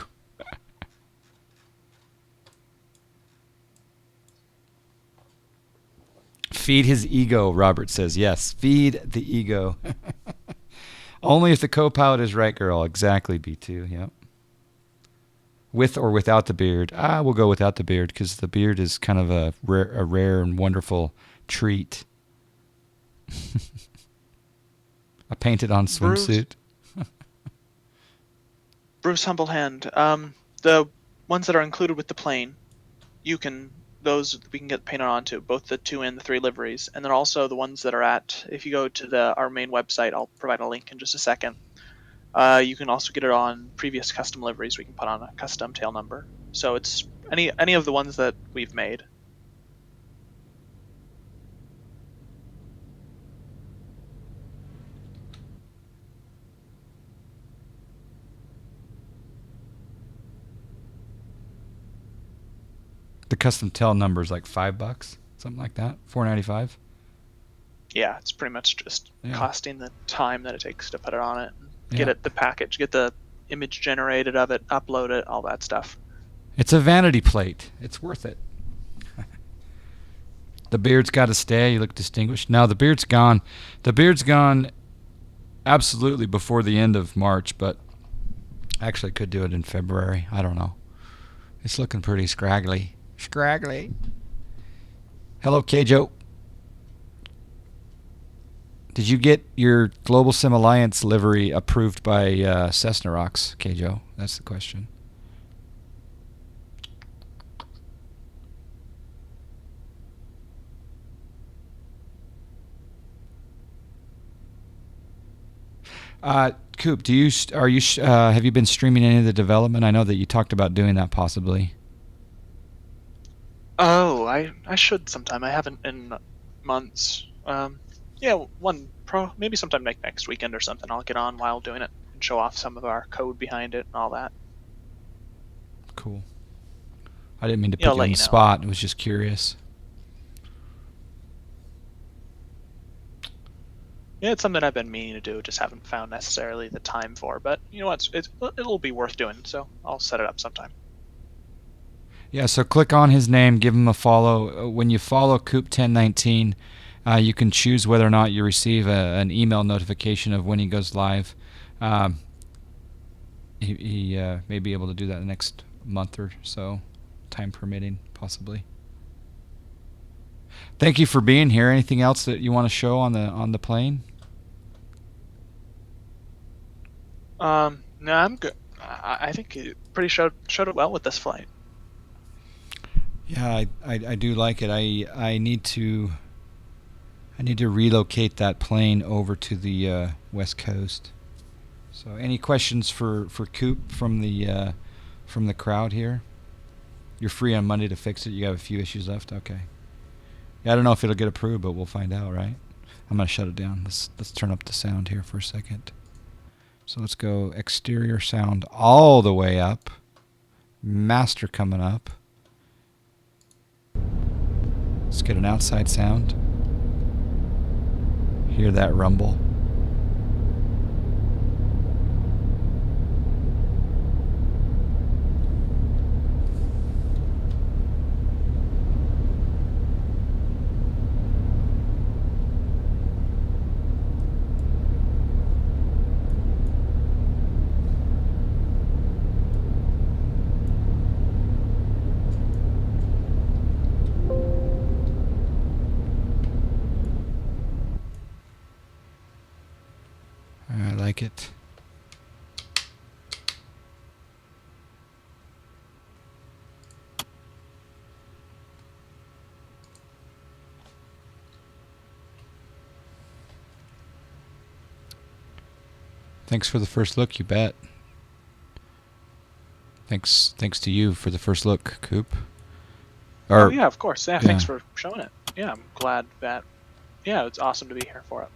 Feed his ego, Robert says. Yes, feed the ego. Only if the co-pilot is right, girl. Exactly, B2. Yep. With or without the beard? We'll go without the beard because the beard is kind of a rare and wonderful treat. A painted-on swimsuit. Bruce Humblehand. The ones that are included with the plane, those we can get painted onto, both the 2 and the 3 liveries, and then also the ones that are if you go to our main website, I'll provide a link in just a second. You can also get it on previous custom liveries. We can put on a custom tail number. So it's any of the ones that we've made. The custom tail number is like $5, something like that. $4.95. Yeah, it's pretty much just costing the time that it takes to put it on it, get it the package, get the image generated of it, upload it, all that stuff. It's a vanity plate. It's worth it. The beard's got to stay. You look distinguished. Now the beard's gone. The beard's gone absolutely before the end of March, but actually could do it in February. I don't know. It's looking pretty scraggly. Scraggly. Hello, Kjo. Did you get your Global Sim Alliance livery approved by Cessna Rocks, Kjo? That's the question. Coop, have you been streaming any of the development? I know that you talked about doing that possibly. Oh, I should sometime. I haven't in months. Yeah, maybe sometime next weekend or something. I'll get on while doing it and show off some of our code behind it and all that. Cool. I didn't mean to put you on the spot. I was just curious. Yeah, it's something I've been meaning to do, just haven't found necessarily the time for. But you know what? It'll be worth doing, so I'll set it up sometime. Yeah, so click on his name, give him a follow. When you follow Coop1019, you can choose whether or not you receive an email notification of when he goes live. He may be able to do that in the next month or so, time permitting, possibly. Thank you for being here. Anything else that you want to show on the plane? No, I'm good. I think you pretty showed it well with this flight. Yeah, I do like it. I need to relocate that plane over to the West Coast. So, any questions for Coop from the crowd here? You're free on Monday to fix it. You have a few issues left. Okay. Yeah, I don't know if it'll get approved, but we'll find out, right? I'm gonna shut it down. Let's turn up the sound here for a second. So let's go exterior sound all the way up. Master coming up. Let's get an outside sound. Hear that rumble. I like it. Thanks for the first look, you bet. Thanks to you for the first look, Coop. Oh yeah, of course. Yeah, thanks for showing it. Yeah, I'm glad that. Yeah, it's awesome to be here for it.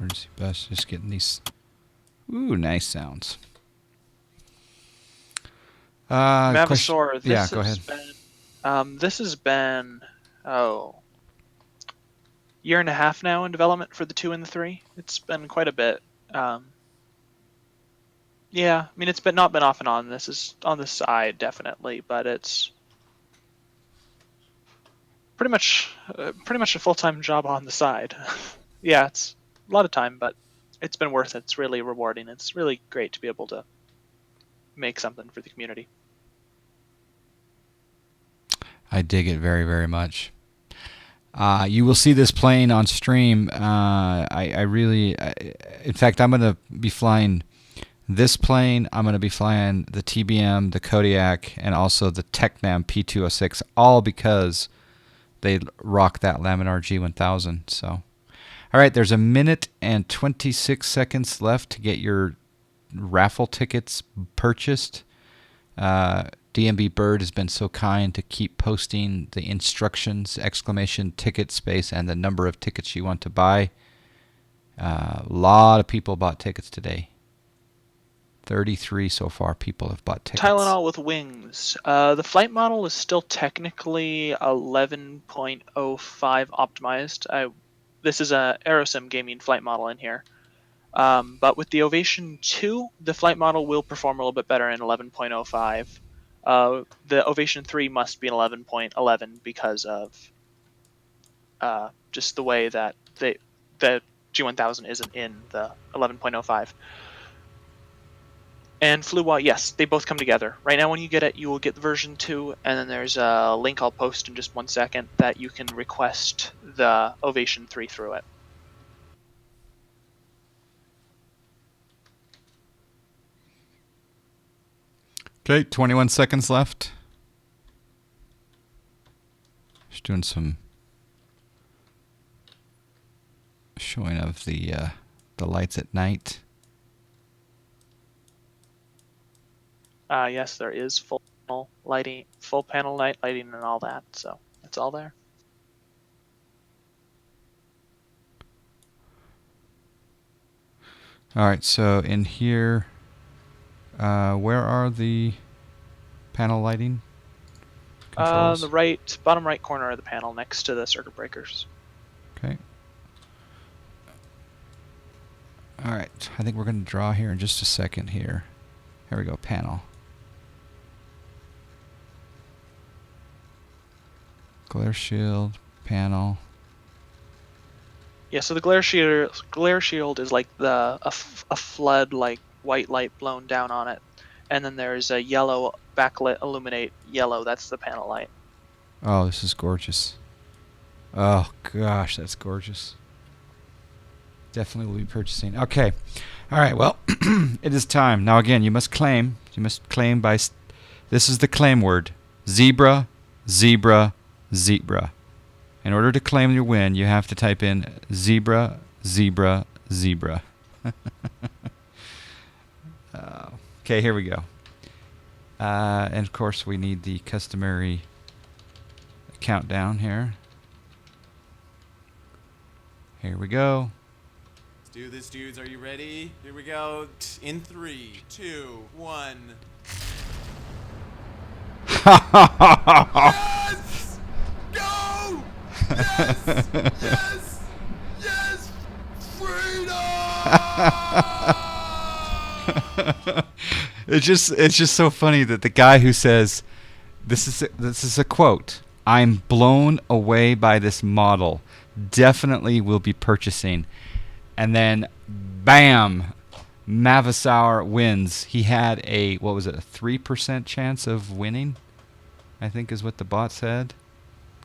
Emergency bus, just getting these. Ooh, nice sounds. Mavasaur, yeah, go ahead. This has been, year and a half now in development for the 2 and the 3. It's been quite a bit. Yeah, I mean, it's not been off and on. This is on the side, definitely, but it's pretty much a full-time job on the side. Yeah, it's a lot of time, but it's been worth it. It's really rewarding. It's really great to be able to make something for the community. I dig it very, very much. You will see this plane on stream. In fact, I'm going to be flying this plane. I'm going to be flying the TBM, the Kodiak, and also the Tecnam P206, all because they rock that laminar G1000. So, all right, there's 1minute and 26 seconds left to get your raffle tickets purchased. DMB Bird has been so kind to keep posting the instructions, exclamation, ticket space, and the number of tickets you want to buy. A lot of people bought tickets today. 33 so far people have bought tickets. Tylenol with wings. The flight model is still technically 11.05 optimized. This is a Aerosim gaming flight model in here. But with the Ovation 2, the flight model will perform a little bit better in 11.05. The Ovation 3 must be an 11.11 because of just the way that the G1000 isn't in the 11.05. And Fluwa, yes, they both come together. Right now when you get it, you will get the version 2, and then there's a link I'll post in just 1 second that you can request the Ovation 3 through it. Okay, 21 seconds left. Just doing some showing of the lights at night. Yes, there is full lighting, full panel night lighting, and all that. So it's all there. All right, so in here, where are the panel lighting controls? The bottom right corner of the panel, next to the circuit breakers. Okay. All right, I think we're going to draw here in just a second here. Here we go, panel. Glare shield, panel. Yeah, so the glare shield is like a flood, like white light blown down on it, and then there's a yellow backlit illuminate yellow. That's the panel light. Oh, this is gorgeous. Oh gosh, that's gorgeous. Definitely will be purchasing. Okay, all right. Well, it is time now. Again, you must claim. You must claim by. This is the claim word: zebra, zebra, zebra. In order to claim your win, you have to type in zebra, zebra, zebra. Okay, here we go. And of course, we need the customary countdown here. Here we go. Let's do this, dudes. Are you ready? Here we go. In 3, 2, 1. Yes! Go! Yes! Yes! Yes! Freedom! It's just so funny that the guy who says this is a quote. I'm blown away by this model. Definitely will be purchasing. And then bam, Mavasour wins. He had a 3% chance of winning, I think is what the bot said.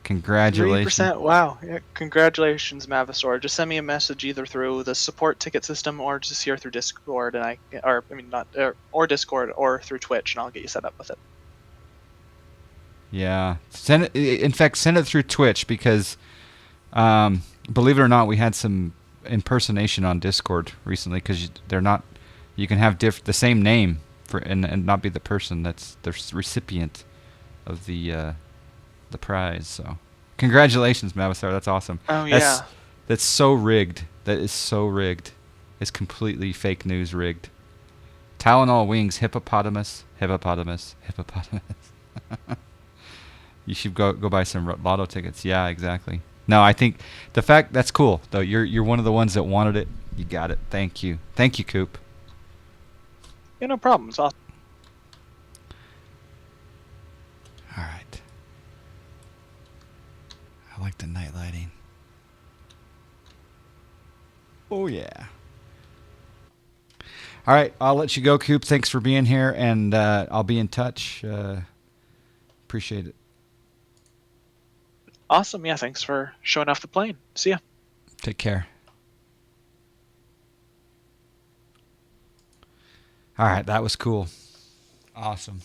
Congratulations. 3%. Wow. Yeah, congratulations, Mavasaur. Just send me a message either through the support ticket system or just here through Discord, or Discord or through Twitch, and I'll get you set up with it. Yeah. Send it. In fact, send it through Twitch because, believe it or not, we had some impersonation on Discord recently because they're not. You can have the same name and not be the person that's the recipient of the prize. So, congratulations, Mavasaur. That's awesome. Oh yeah. That's so rigged. That is so rigged. It's completely fake news rigged. Tylenol wings, hippopotamus, hippopotamus, hippopotamus. You should go buy some lotto tickets. Yeah, exactly. No, I think the fact that's cool though. You're one of the ones that wanted it. You got it. Thank you, Coop. Yeah, no problem. It's awesome. All right. I like the night lighting. Oh yeah. All right, I'll let you go, Coop. Thanks for being here, and I'll be in touch. Appreciate it. Awesome. Yeah, thanks for showing off the plane. See ya. Take care. All right, that was cool. Awesome.